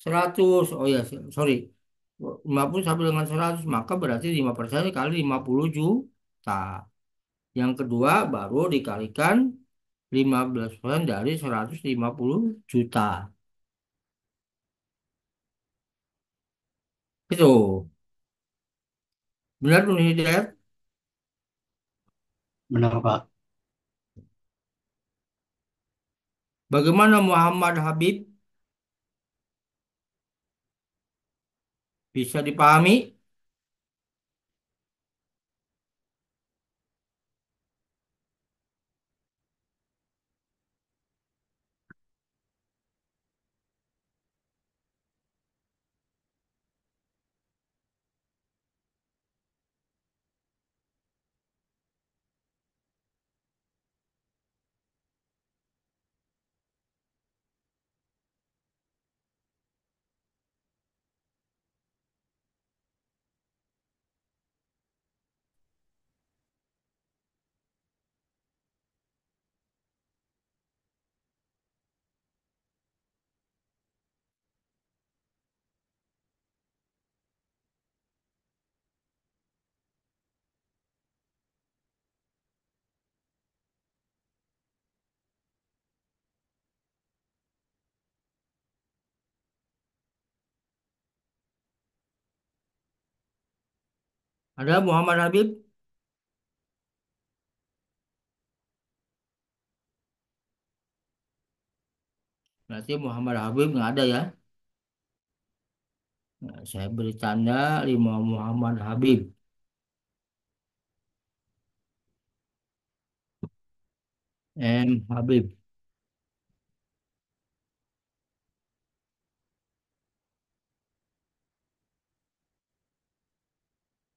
100. Oh ya, sorry. 50 sampai dengan 100 maka berarti 5% kali 50 juta. Yang kedua baru dikalikan 15% dari 150 juta. Itu. Benar tuh Hidayat? Benar, Pak. Bagaimana Muhammad Habib bisa dipahami? Ada Muhammad Habib? Berarti Muhammad Habib nggak ada ya? Nah, saya beri tanda 5 Muhammad Habib. M. Habib.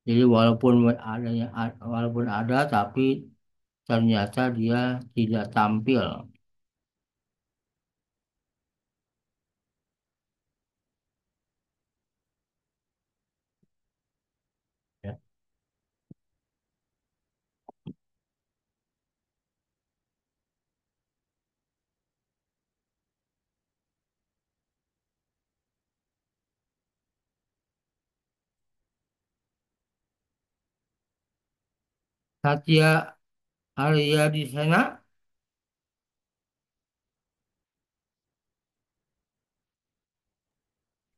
Jadi walaupun ada tapi ternyata dia tidak tampil. Ya. Satya Arya di sana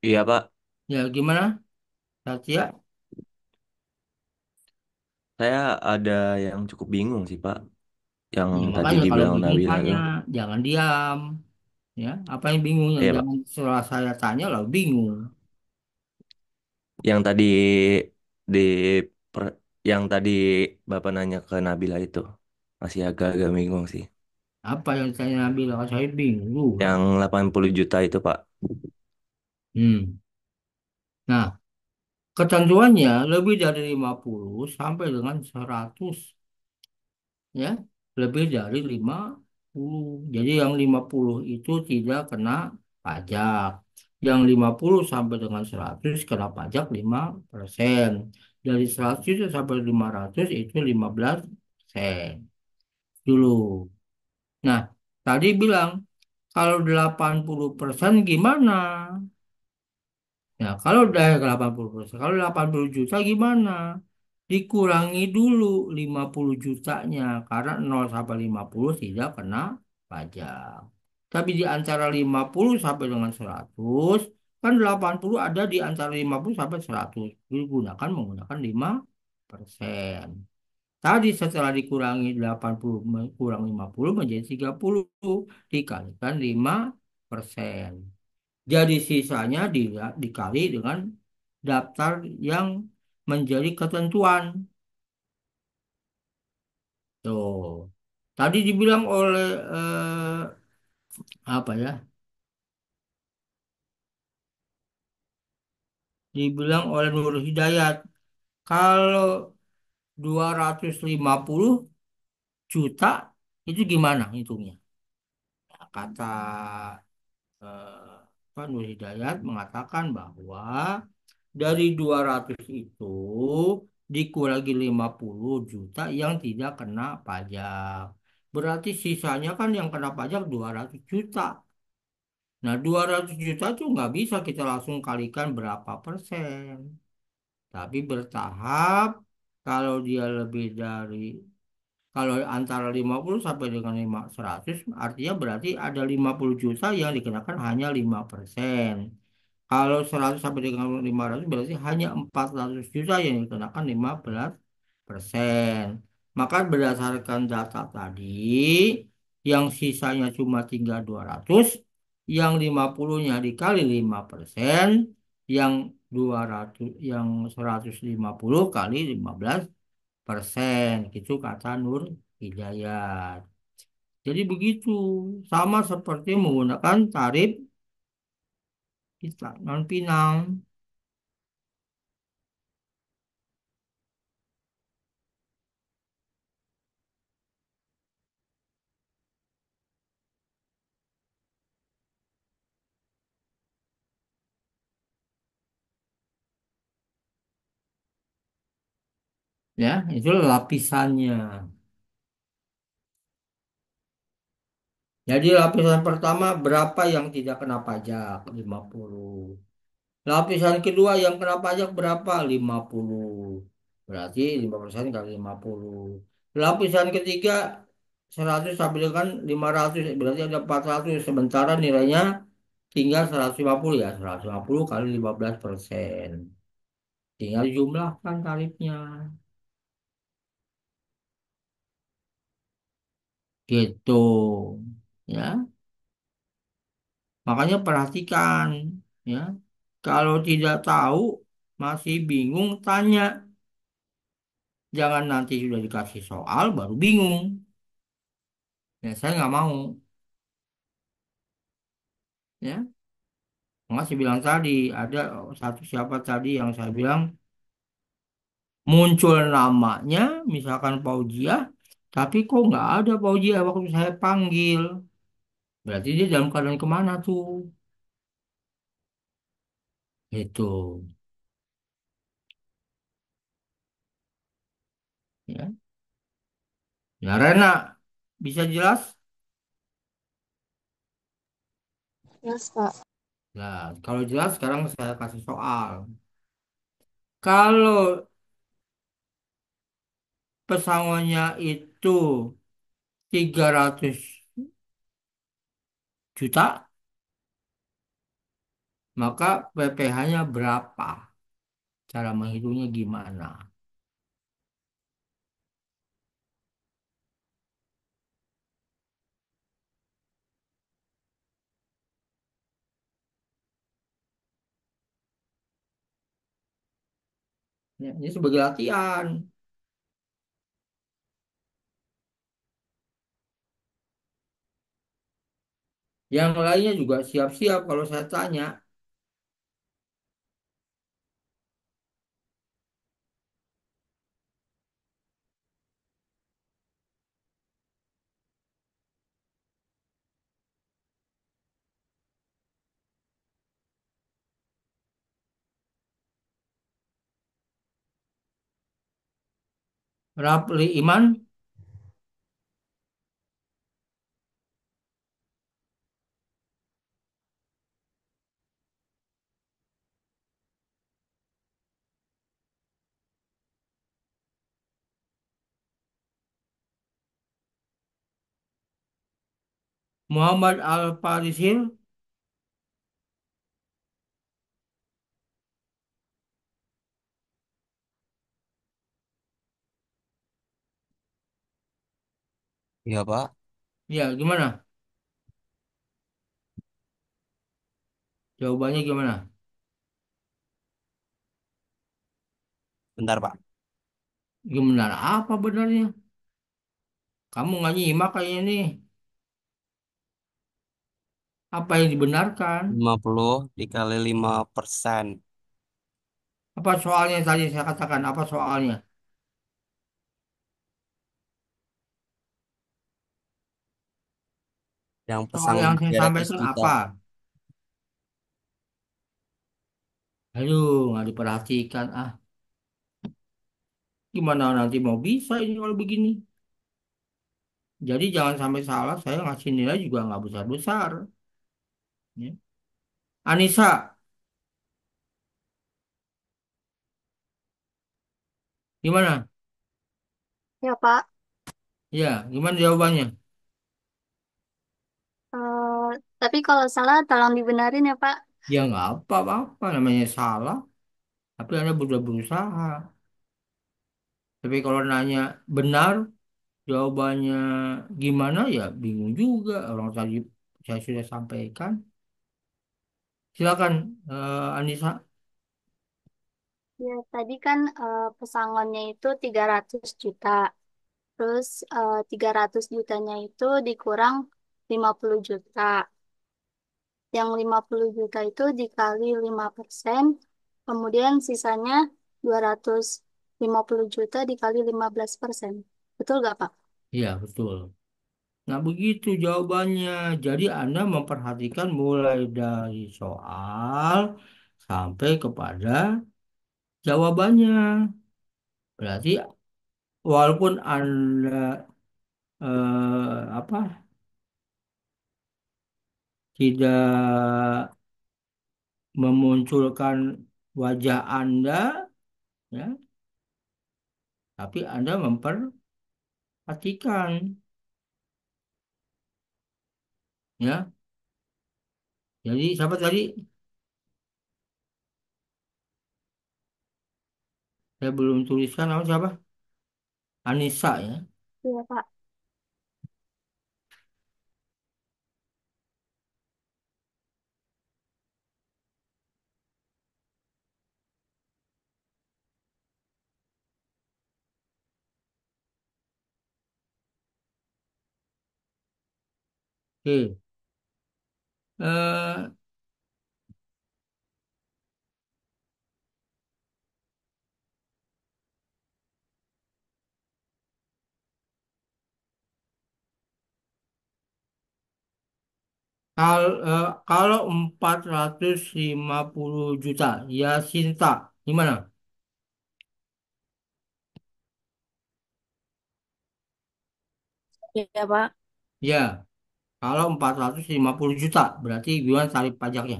Iya Pak, Ya, gimana, Satya? saya ada yang cukup bingung sih Pak. Yang Ya, tadi makanya kalau dibilang bingung Nabila tanya, tuh. jangan diam. Ya, apa yang bingung? Yang Iya Pak, jangan setelah saya tanya lalu bingung. yang tadi di per- yang tadi Bapak nanya ke Nabila itu masih agak-agak bingung sih. Apa yang saya bilang? Saya bingung juga. Yang 80 juta itu Pak. Hmm. Nah, ketentuannya lebih dari 50 sampai dengan 100, ya. Lebih dari 50. Jadi yang 50 itu tidak kena pajak. Yang 50 sampai dengan 100 kena pajak 5%. Dari 100 itu sampai 500 itu 15% dulu. Nah, tadi bilang kalau 80% gimana? Ya, kalau udah 80%, kalau 80 juta gimana? Dikurangi dulu 50 jutanya, karena 0 sampai 50 tidak kena pajak. Tapi di antara 50 sampai dengan 100, kan 80 ada di antara 50 sampai 100. Digunakan menggunakan 5%. Tadi setelah dikurangi 80 kurang 50 menjadi 30, dikalikan 5%. Jadi sisanya dikali dengan daftar yang menjadi ketentuan. Tuh. Tadi dibilang oleh apa ya? Dibilang oleh Nur Hidayat, kalau 250 juta itu gimana hitungnya? Nah, kata Pak Nur Hidayat mengatakan bahwa dari 200 itu dikurangi 50 juta yang tidak kena pajak. Berarti sisanya kan yang kena pajak 200 juta. Nah, 200 juta itu nggak bisa kita langsung kalikan berapa persen. Tapi bertahap, kalau dia lebih dari, kalau antara 50 sampai dengan 100, artinya berarti ada 50 juta yang dikenakan hanya 5%. Kalau 100 sampai dengan 500 berarti hanya 400 juta yang dikenakan 15%. Maka berdasarkan data tadi, yang sisanya cuma tinggal 200, yang 50-nya dikali 5%, yang 200, yang 150 kali 15%. Gitu kata Nur Hidayat. Jadi begitu, sama seperti menggunakan tarif kita non Pinang, ya, itu lapisannya. Jadi lapisan pertama berapa yang tidak kena pajak? 50. Lapisan kedua yang kena pajak berapa? 50. Berarti 5% kali 50. Lapisan ketiga 100 sampai dengan 500, berarti ada 400. Sementara nilainya tinggal 150, ya. 150 kali 15%. Tinggal jumlahkan tarifnya. Gitu. Ya. Makanya perhatikan, ya. Kalau tidak tahu, masih bingung, tanya. Jangan nanti sudah dikasih soal baru bingung. Ya, saya nggak mau, ya. Masih bilang tadi ada satu siapa tadi yang saya bilang muncul namanya, misalkan Paujiah, tapi kok nggak ada Paujiah waktu saya panggil. Berarti dia dalam keadaan kemana tuh? Itu, ya. Ya Rena, bisa jelas? Yes, Pak. Nah, kalau jelas sekarang saya kasih soal. Kalau pesangonnya itu 300 juta, Maka PPh-nya berapa? Cara menghitungnya gimana? Ya, ini sebagai latihan. Yang lainnya juga siap-siap kalau saya tanya. Rapli Iman, Muhammad Al-Farisil, Iya, Pak. ya gimana? Jawabannya gimana? Bentar, Pak. Gimana? Apa benarnya? Kamu nggak nyimak kayaknya nih. Apa yang dibenarkan? 50 dikali 5%. Apa soalnya tadi saya katakan? Apa soalnya? Yang Soal pesangon yang saya 300 sampaikan juta. apa? Aduh, nggak diperhatikan. Ah, gimana nanti mau bisa ini kalau begini? Jadi jangan sampai salah. Saya ngasih nilai juga nggak besar-besar. Ya. Anissa, gimana? Ya, Pak. Ya, gimana jawabannya? Eh, tapi kalau salah tolong dibenarin ya, Pak. Ya nggak apa-apa, namanya salah. Tapi Anda sudah berusaha. Tapi kalau nanya benar, jawabannya gimana ya bingung juga. Orang tadi saya sudah sampaikan. Silakan, Anissa. Ya, tadi kan pesangonnya itu 300 juta. Terus 300 jutanya itu dikurang 50 juta. Yang 50 juta itu dikali 5%. Kemudian sisanya 250 juta dikali 15%. Betul gak, Pak? Iya, betul. Nah, begitu jawabannya. Jadi Anda memperhatikan mulai dari soal sampai kepada jawabannya. Berarti walaupun Anda apa tidak memunculkan wajah Anda, ya, tapi Anda memperhatikan, ya. Jadi siapa tadi? Saya belum tuliskan nama siapa? Anissa ya. Iya, Pak. Oke. Eh, kalau 450 juta, ya Sinta, gimana? Ya, Pak. Ya, kalau 450 juta, berarti gimana tarif pajaknya?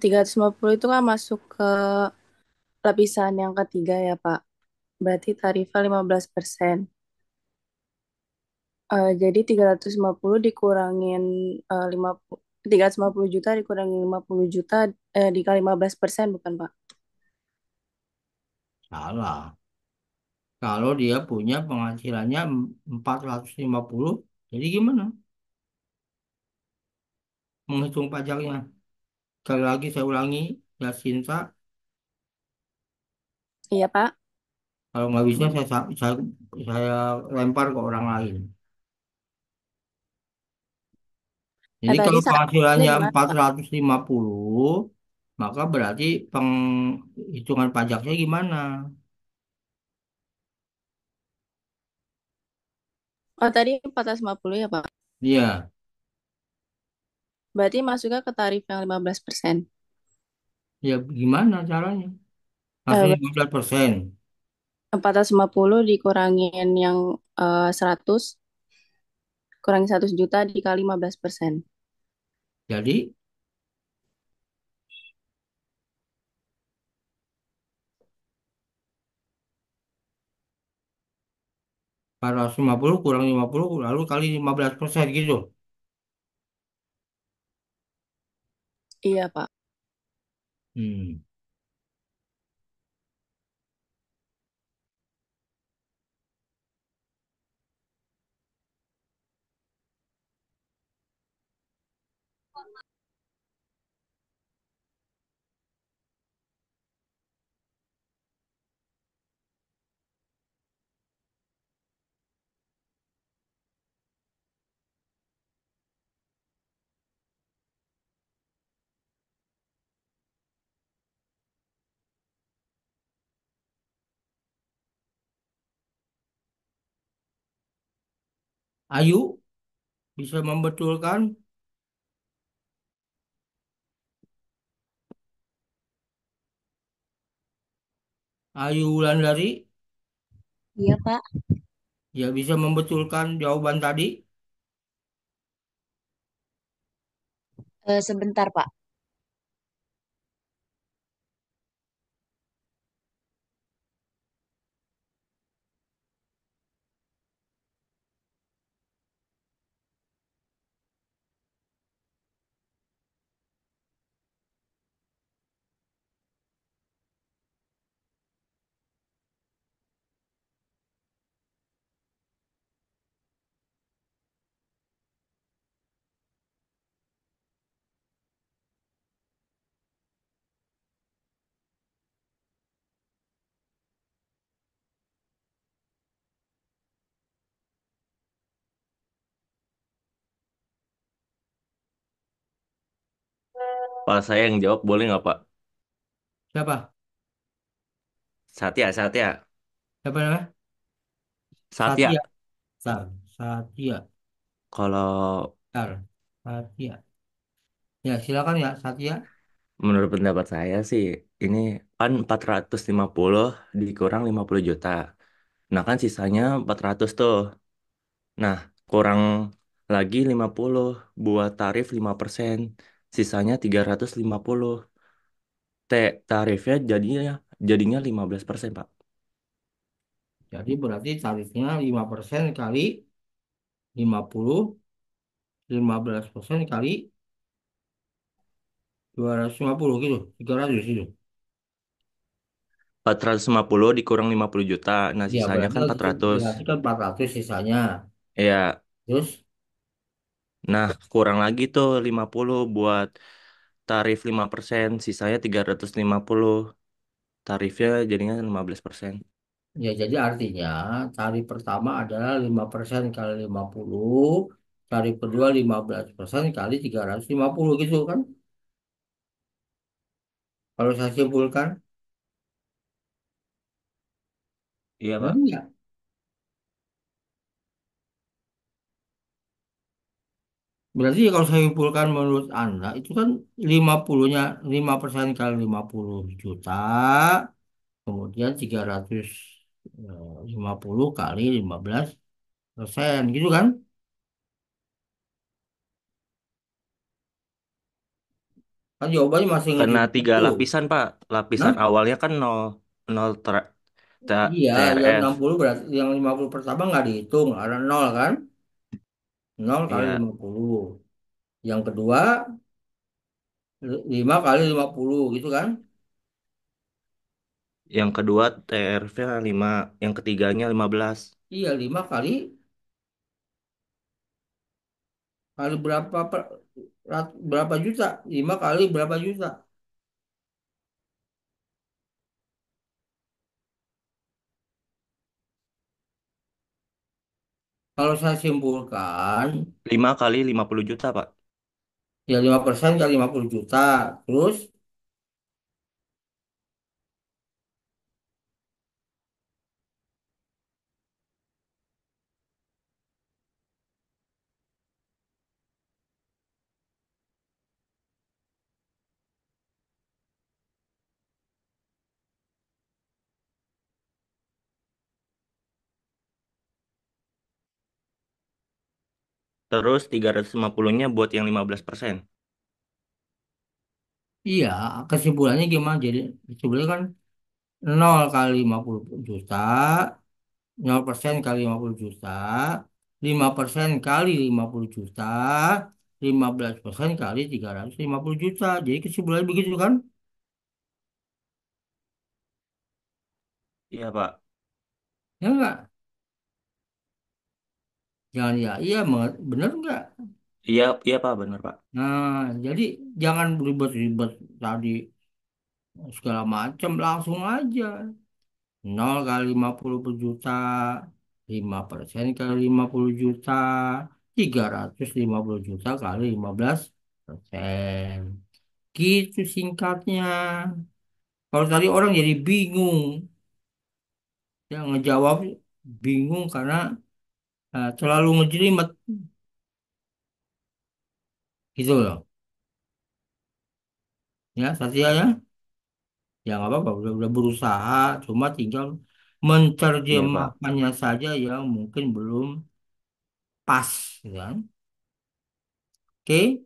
350 itu kan masuk ke lapisan yang ketiga ya, Pak. Berarti tarifnya 15%. Jadi 350 dikurangin 350 juta dikurangin 50 juta dikali 15%, bukan Pak? Salah. Kalau dia punya penghasilannya 450, jadi gimana menghitung pajaknya? Sekali lagi saya ulangi, ya Sinta, Iya Pak. kalau nggak bisa saya lempar ke orang lain. Jadi Tadi kalau saatnya penghasilannya gimana Pak? 450, maka berarti penghitungan pajaknya gimana? Oh tadi 450 ya Pak. Iya, Berarti masuknya ke tarif yang 15%. ya gimana caranya? Masih Eh, 15%. 450 dikurangin yang 100, kurangi 100 juta dikali 15%. Jadi 450 kurang 50 lalu kali 15% gitu. Iya Pak. Hmm. Ayu bisa membetulkan. Ayu Wulandari Iya, Pak. ya bisa membetulkan jawaban tadi. Sebentar, Pak. Pak saya yang jawab boleh nggak Pak? Siapa? Satya, Satya, Siapa namanya? Satya. Satya. Satya. Kalau Sar. Satya. Ya, silakan ya Satya. menurut pendapat saya sih, ini kan 450 dikurang 50 juta. Nah kan sisanya 400 tuh. Nah, kurang lagi 50 buat tarif 5%. Sisanya 350. Tarifnya jadinya 15%, Pak. Jadi berarti tarifnya 5% kali 50, 15% kali 250 gitu, 300 gitu. 450 dikurang 50 juta. Nah, Ya, sisanya berarti kan 400. berarti kan 400 sisanya. Ya, Terus nah kurang lagi tuh 50 buat tarif 5%. Sisanya 350. Tarifnya jadinya 15%. ya jadi artinya tarif pertama adalah 5% kali 50, tarif kedua 15% kali 350 gitu kan. Kalau saya simpulkan, Iya, benar Pak. nggak? Berarti kalau saya simpulkan menurut Anda itu kan 50-nya 5% kali 50 juta, kemudian 350 kali 15% gitu kan? Kan jawabannya masih Kena ngejumlah tiga tuh. lapisan, Pak. Lapisan Nah, awalnya kan 0, 0 iya, yang TRF. 60 berarti yang 50 pertama nggak dihitung, ada nol kan? Nol kali Iya. 50. Yang kedua 5 kali 50 gitu kan? Yang kedua TRV 5, yang ketiganya 15. Iya 5 kali kali berapa berapa juta? 5 kali berapa juta? Kalau saya simpulkan 5 kali 50 juta, Pak. ya 5% kali 50 juta. Terus Terus 350-nya buat yang 15%. iya kesimpulannya gimana? Jadi kesimpulannya kan 0 kali 50 juta, 0% kali 50 juta, 5% kali 50 juta, 15% kali 350 juta. Jadi kesimpulannya begitu kan? Iya, Pak. Ya enggak? Jangan ya, iya bener enggak? Iya, iya, Pak, bener, Pak. Nah, jadi jangan ribet-ribet tadi segala macam langsung aja. 0 kali 50 per juta, 5% kali 50 juta, 350 juta kali 15%. Gitu singkatnya. Kalau tadi orang jadi bingung, yang ngejawab bingung karena terlalu ngejelimet gitu loh. Ya, Satya ya. Ya nggak apa-apa, udah berusaha, cuma tinggal Iya, Pak. menerjemahkannya saja yang mungkin belum pas, gitu kan? Oke,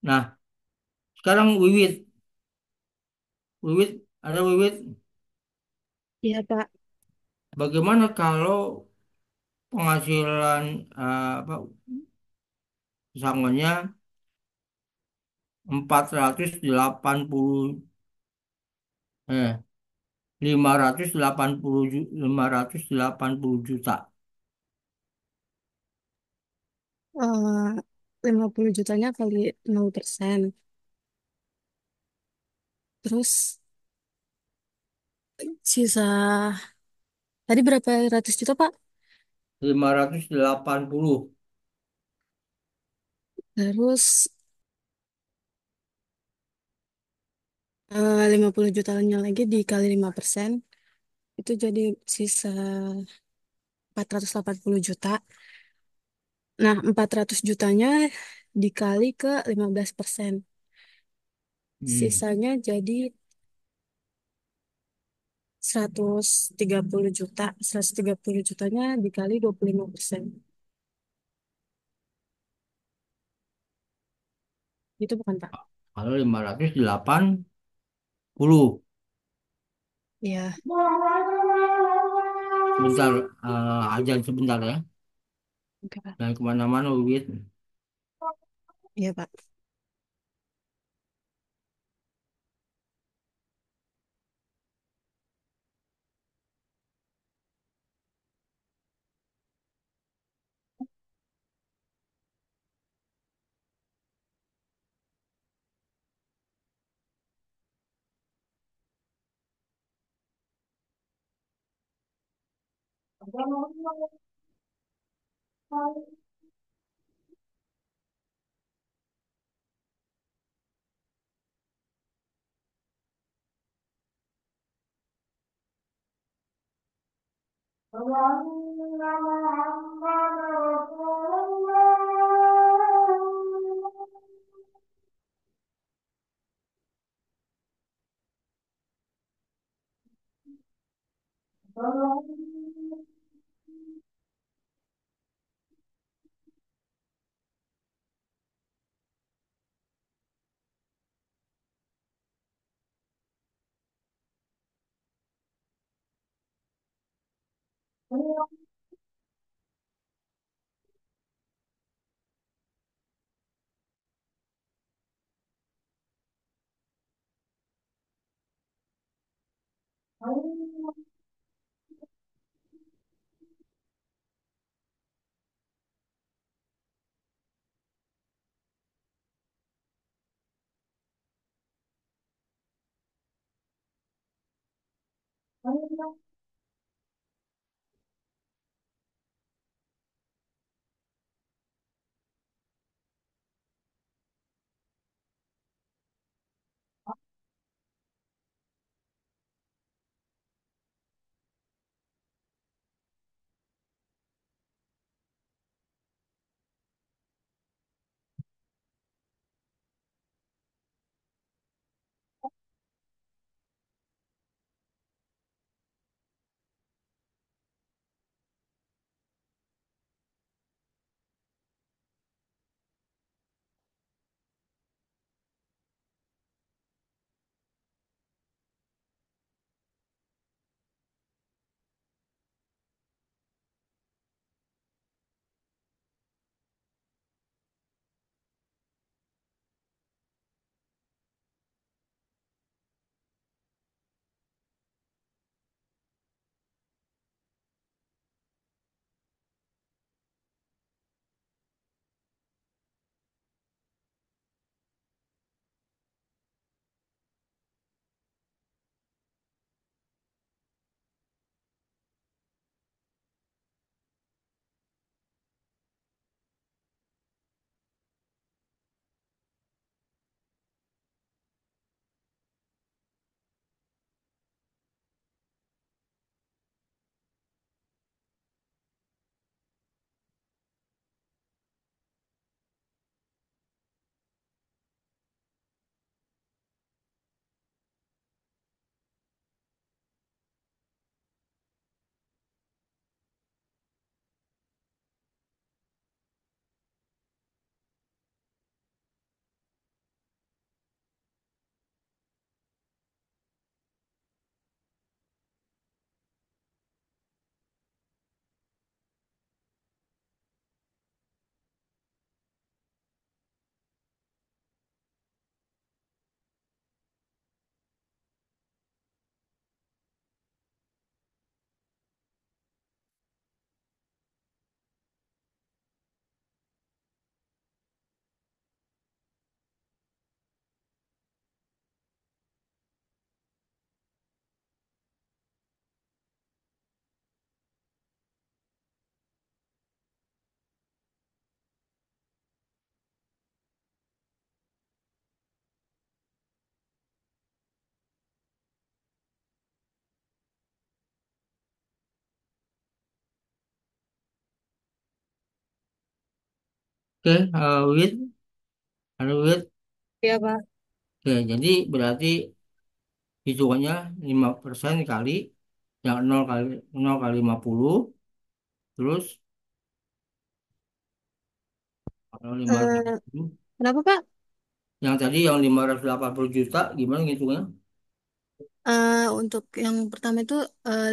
nah sekarang Wiwit, ada Wiwit, Iya, Pak. bagaimana kalau penghasilan apa pesangonnya 480 eh 580 juta. 50 jutanya kali 0%. Terus sisa tadi berapa ratus juta, Pak? 580. Terus 50 jutanya lagi dikali 5%. Itu jadi sisa 480 juta. Nah, 400 jutanya dikali ke 15%. Hmm. Sisanya jadi 130 juta. 130 jutanya dikali 25%. Itu bukan, Pak? Kalau 580, Iya, sebentar, ajan sebentar ya. oke, Pak. Jangan kemana-mana, Wiwit. Iya, Pak. Oke, Wid, halo Wid. Ya, Pak. Oke, jadi berarti hitungannya 5% kali yang nol kali 50, terus kalau Eh, 580, kenapa, Pak? yang tadi yang 580 juta gimana ngitungnya? Untuk yang pertama itu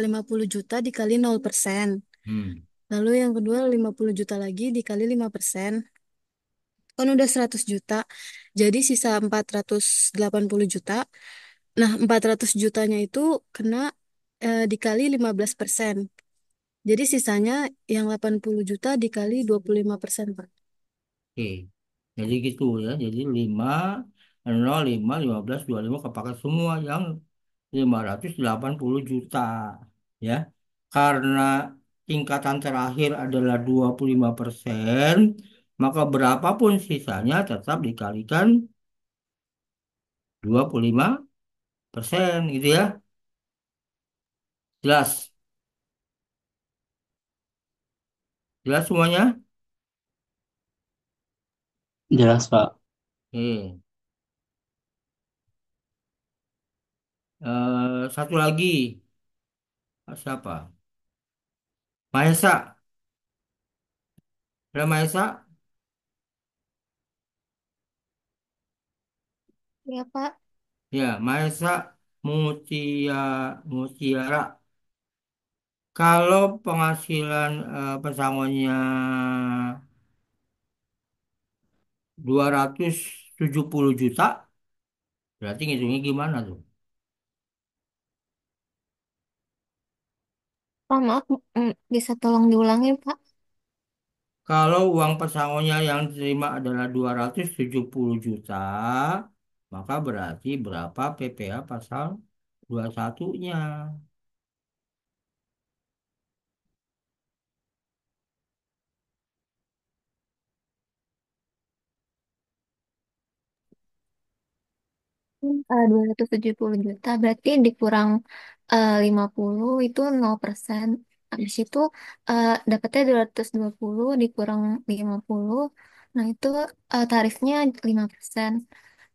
50 juta dikali 0%. Hmm. Lalu yang kedua 50 juta lagi dikali 5%. Kan udah 100 juta. Jadi sisa 480 juta. Nah, 400 jutanya itu kena dikali 15%. Jadi sisanya yang 80 juta dikali 25%, Pak. Oke, jadi gitu ya. Jadi 5, 0, 5, 15, 25 kepakai semua yang 580 juta. Ya, karena tingkatan terakhir adalah 25%, maka berapapun sisanya tetap dikalikan 25% gitu ya. Jelas, jelas semuanya. Jelas, Pak. Oke. Satu lagi, siapa? Mahesa. Ada Mahesa? Ya, Pak. Ya, Mahesa Mutia, Mutiara. Kalau penghasilan pesangonnya 270 juta, berarti ngitungnya gimana tuh? Pak, maaf, bisa tolong diulangi, Pak? Kalau uang pesangonnya yang diterima adalah 270 juta, maka berarti berapa PPh pasal 21-nya? Hmm, 270 juta, berarti dikurang 50 itu 0%. Habis itu dapatnya 220 dikurang 50. Nah, itu tarifnya 5%.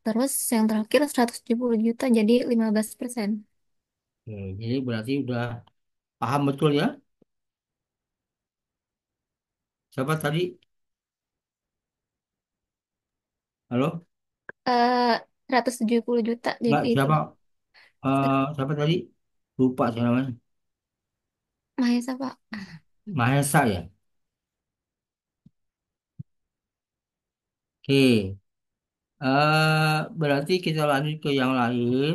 Terus yang terakhir 170 juta jadi 15%. Oke, jadi berarti udah paham betul ya? Siapa tadi? Halo? Eh 170 juta Enggak, jadi itu. siapa? Siapa tadi? Lupa saya namanya. Mahesa, Pak. Mahesa ya? Oke. Berarti kita lanjut ke yang lain.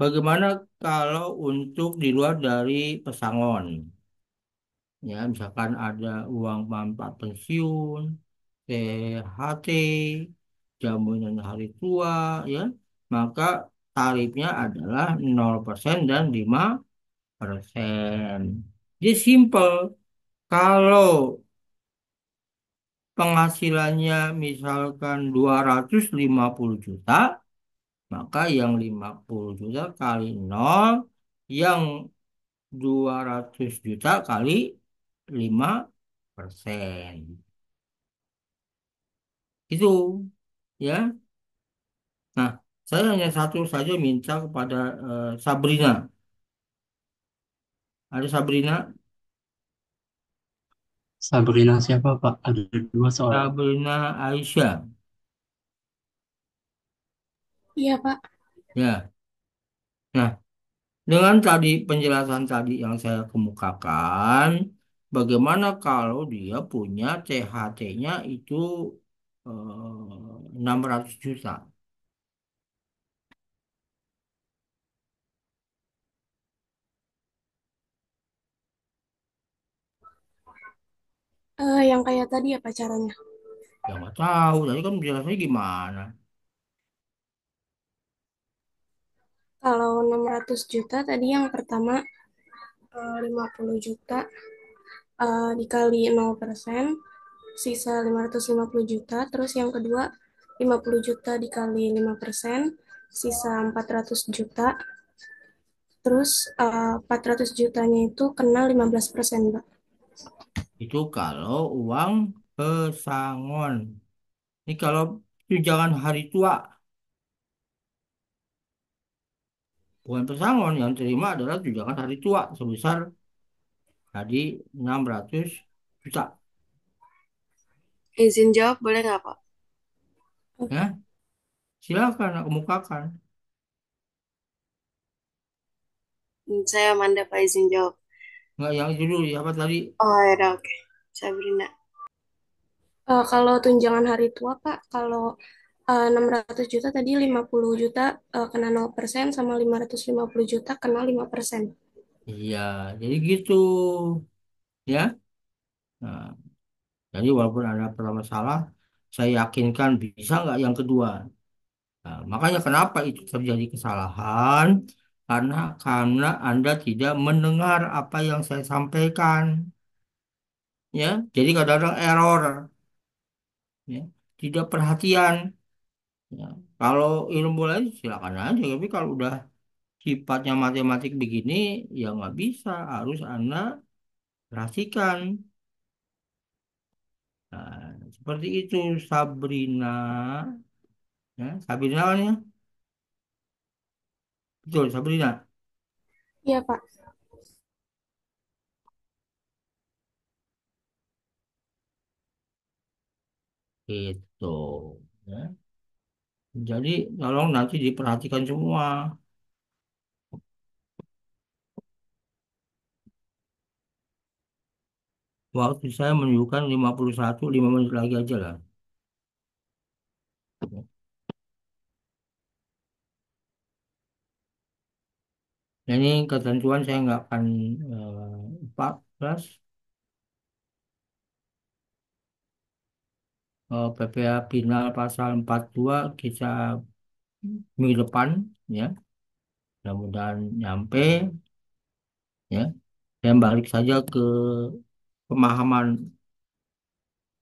Bagaimana kalau untuk di luar dari pesangon? Ya, misalkan ada uang manfaat pensiun, THT, jaminan hari tua, ya, maka tarifnya adalah 0% dan 5%. Jadi simple. Kalau penghasilannya misalkan 250 juta, maka yang 50 juta kali nol, yang 200 juta kali 5%. Itu, ya. Nah, saya hanya satu saja minta kepada Sabrina. Ada Sabrina? Sabrina siapa Pak? Ada dua soalnya. Sabrina Aisyah. Iya, Pak. Ya. Nah, dengan tadi penjelasan tadi yang saya kemukakan, bagaimana kalau dia punya THT-nya itu 600 juta? Yang kayak tadi apa caranya? Ya nggak tahu, tadi kan penjelasannya gimana? Kalau 600 juta tadi yang pertama 50 juta dikali 0%, sisa 550 juta. Terus yang kedua 50 juta dikali 5%, sisa 400 juta. Terus 400 jutanya itu kena 15%, Mbak. Itu kalau uang pesangon. Ini kalau tunjangan hari tua, bukan pesangon, yang terima adalah tunjangan hari tua sebesar tadi 600 juta. Izin jawab boleh nggak, Pak? Ya, silakan aku kemukakan. Saya Amanda, Pak, izin jawab. Nggak yang itu dulu, ya apa tadi? Oh ya udah, oke. Sabrina. Kalau tunjangan hari tua, Pak, kalau 600 juta tadi 50 juta kena 0% sama 550 juta kena 5%. Iya, jadi gitu. Ya. Nah, jadi walaupun ada pertama salah, saya yakinkan bisa nggak yang kedua. Nah, makanya kenapa itu terjadi kesalahan? Karena Anda tidak mendengar apa yang saya sampaikan, ya. Jadi kadang-kadang error, ya. Tidak perhatian, ya. Kalau ilmu lain silakan aja, tapi kalau udah sifatnya matematik begini, ya nggak bisa. Harus Anda perhatikan. Nah, seperti itu Sabrina, ya. Sabrina kan ya? Betul, Sabrina. Iya, Pak. Itu, ya. Jadi tolong nanti diperhatikan semua. Waktu saya menunjukkan 51, 5 menit lagi aja lah. Nah, ini ketentuan saya nggak akan 14 PPA final pasal 42 kita minggu depan ya. Mudah-mudahan nyampe ya. Saya balik saja ke pemahaman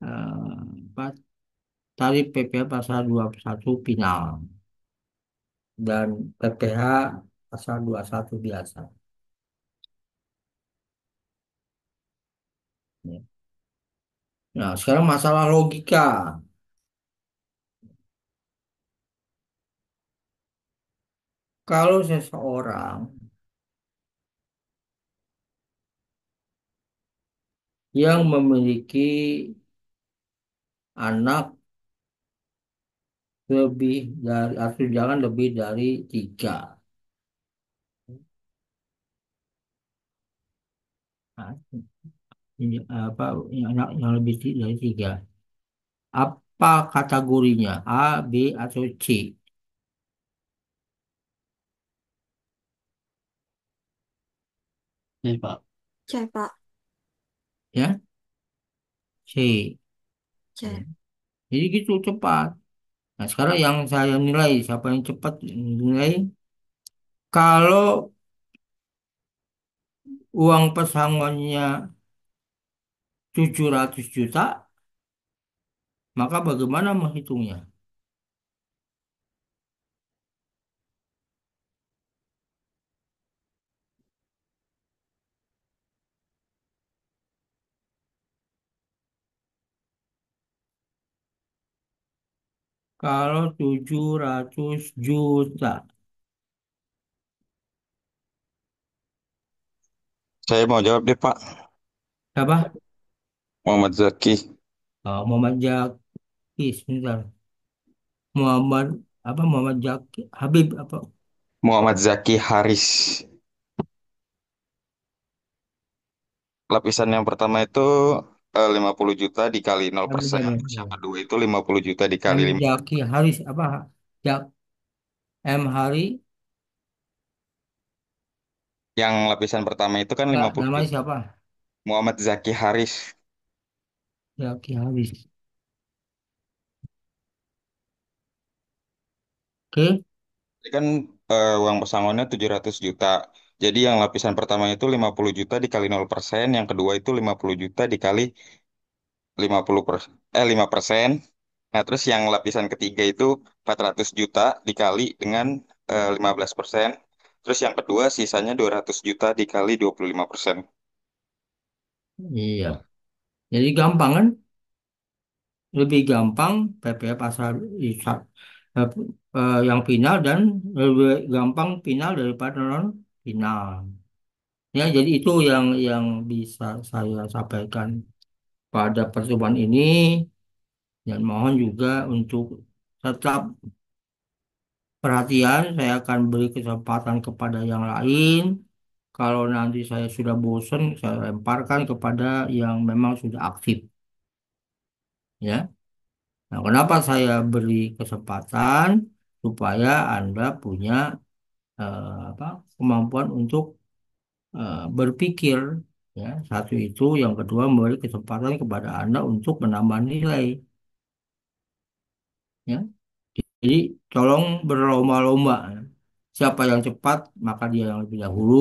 apa, tarif PPh pasal 21 final dan PPh pasal 21 biasa. Ya. Nah, sekarang masalah logika. Kalau seseorang yang memiliki anak lebih dari atau jangan lebih dari tiga, nah, ini apa yang anak yang lebih dari tiga, apa kategorinya A, B atau C? Jadi Pak, C, Pak. Ya, C. Ya. C. Jadi gitu cepat. Nah, sekarang yang saya nilai siapa yang cepat nilai kalau uang pesangonnya 700 juta, maka bagaimana menghitungnya? Kalau 700 juta, Saya mau jawab deh, Pak. apa? Muhammad Zaki. Muhammad Jaki, sebentar. Muhammad apa? Muhammad Jaki, Habib apa? Muhammad Zaki Haris. Lapisan yang pertama itu 50 juta dikali Bentar, 0%. Terus yang bentar. kedua itu 50 juta dikali M 5. Jaki Haris apa? Jak M Hari, Yang lapisan pertama itu kan enggak, 50 namanya juta. siapa? Muhammad Zaki Haris. Jaki Haris. Oke. Ini kan uang pesangonnya 700 juta. Jadi yang lapisan pertama itu 50 juta dikali 0%. Yang kedua itu 50 juta dikali 5%. Nah, terus yang lapisan ketiga itu 400 juta dikali dengan 15%. Terus yang kedua sisanya 200 juta dikali 25%. Iya. Jadi gampang kan? Lebih gampang PPh pasal eh, yang final dan lebih gampang final daripada non final. Ya, jadi itu yang bisa saya sampaikan pada pertemuan ini dan mohon juga untuk tetap perhatian. Saya akan beri kesempatan kepada yang lain. Kalau nanti saya sudah bosan, saya lemparkan kepada yang memang sudah aktif. Ya. Nah, kenapa saya beri kesempatan supaya Anda punya apa, kemampuan untuk berpikir, ya. Satu itu, yang kedua memberi kesempatan kepada Anda untuk menambah nilai, ya. Jadi tolong berlomba-lomba. Siapa yang cepat, maka dia yang lebih dahulu,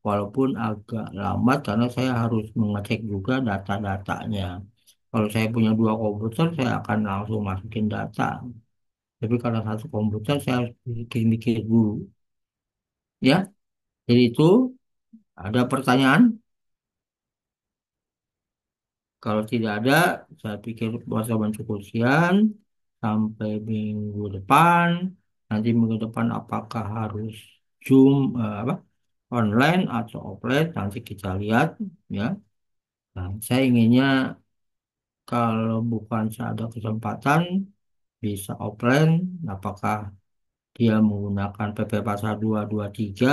walaupun agak lambat karena saya harus mengecek juga data-datanya. Kalau saya punya dua komputer, saya akan langsung masukin data. Tapi kalau satu komputer, saya harus mikir-mikir dulu. Ya, jadi itu ada pertanyaan. Kalau tidak ada, saya pikir pertemuan cukup sekian. Sampai minggu depan. Nanti minggu depan apakah harus Zoom, apa, online atau offline, nanti kita lihat, ya. Nah, saya inginnya kalau bukan saya ada kesempatan bisa offline, apakah dia menggunakan PP Pasal 223,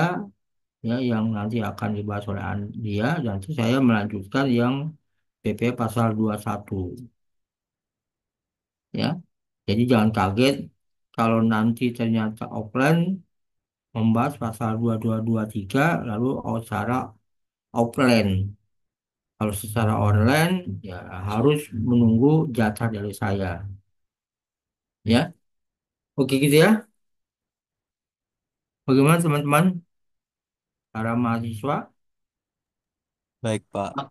ya, yang nanti akan dibahas oleh dia, nanti saya melanjutkan yang PP Pasal 21, ya. Jadi jangan kaget kalau nanti ternyata offline membahas pasal 2223 lalu secara offline. Kalau secara online ya harus menunggu jatah dari saya. Ya, oke gitu ya. Bagaimana teman-teman para mahasiswa? Baik, Pak. Pak,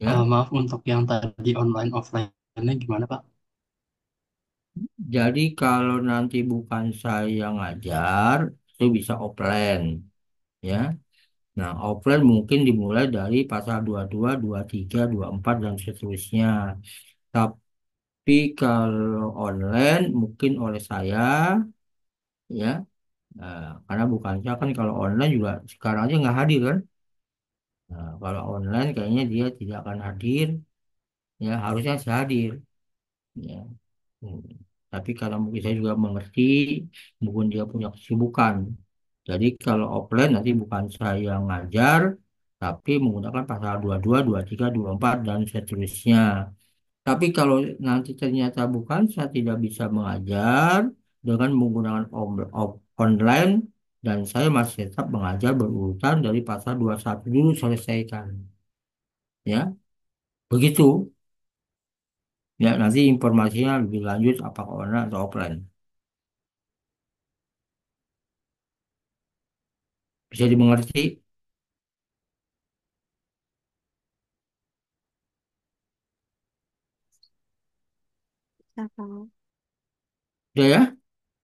Ya, maaf untuk yang tadi online offline-nya gimana Pak? jadi kalau nanti bukan saya yang ngajar, itu bisa offline. Ya, nah offline mungkin dimulai dari pasal 22, 23, 24 dan seterusnya. Tapi kalau online mungkin oleh saya, ya, karena bukan saya kan kalau online juga sekarang aja nggak hadir kan. Nah, kalau online kayaknya dia tidak akan hadir, ya harusnya saya hadir. Ya. Hmm. Tapi karena mungkin saya juga mengerti, mungkin dia punya kesibukan. Jadi kalau offline nanti bukan saya yang ngajar, tapi menggunakan pasal 22, 23, 24 dan seterusnya. Tapi kalau nanti ternyata bukan, saya tidak bisa mengajar dengan menggunakan online dan saya masih tetap mengajar berurutan dari pasal 21 dulu selesaikan. Ya, begitu. Ya, nanti informasinya lebih lanjut apakah online atau offline. Bisa dimengerti? Nah, Pak. Udah ya?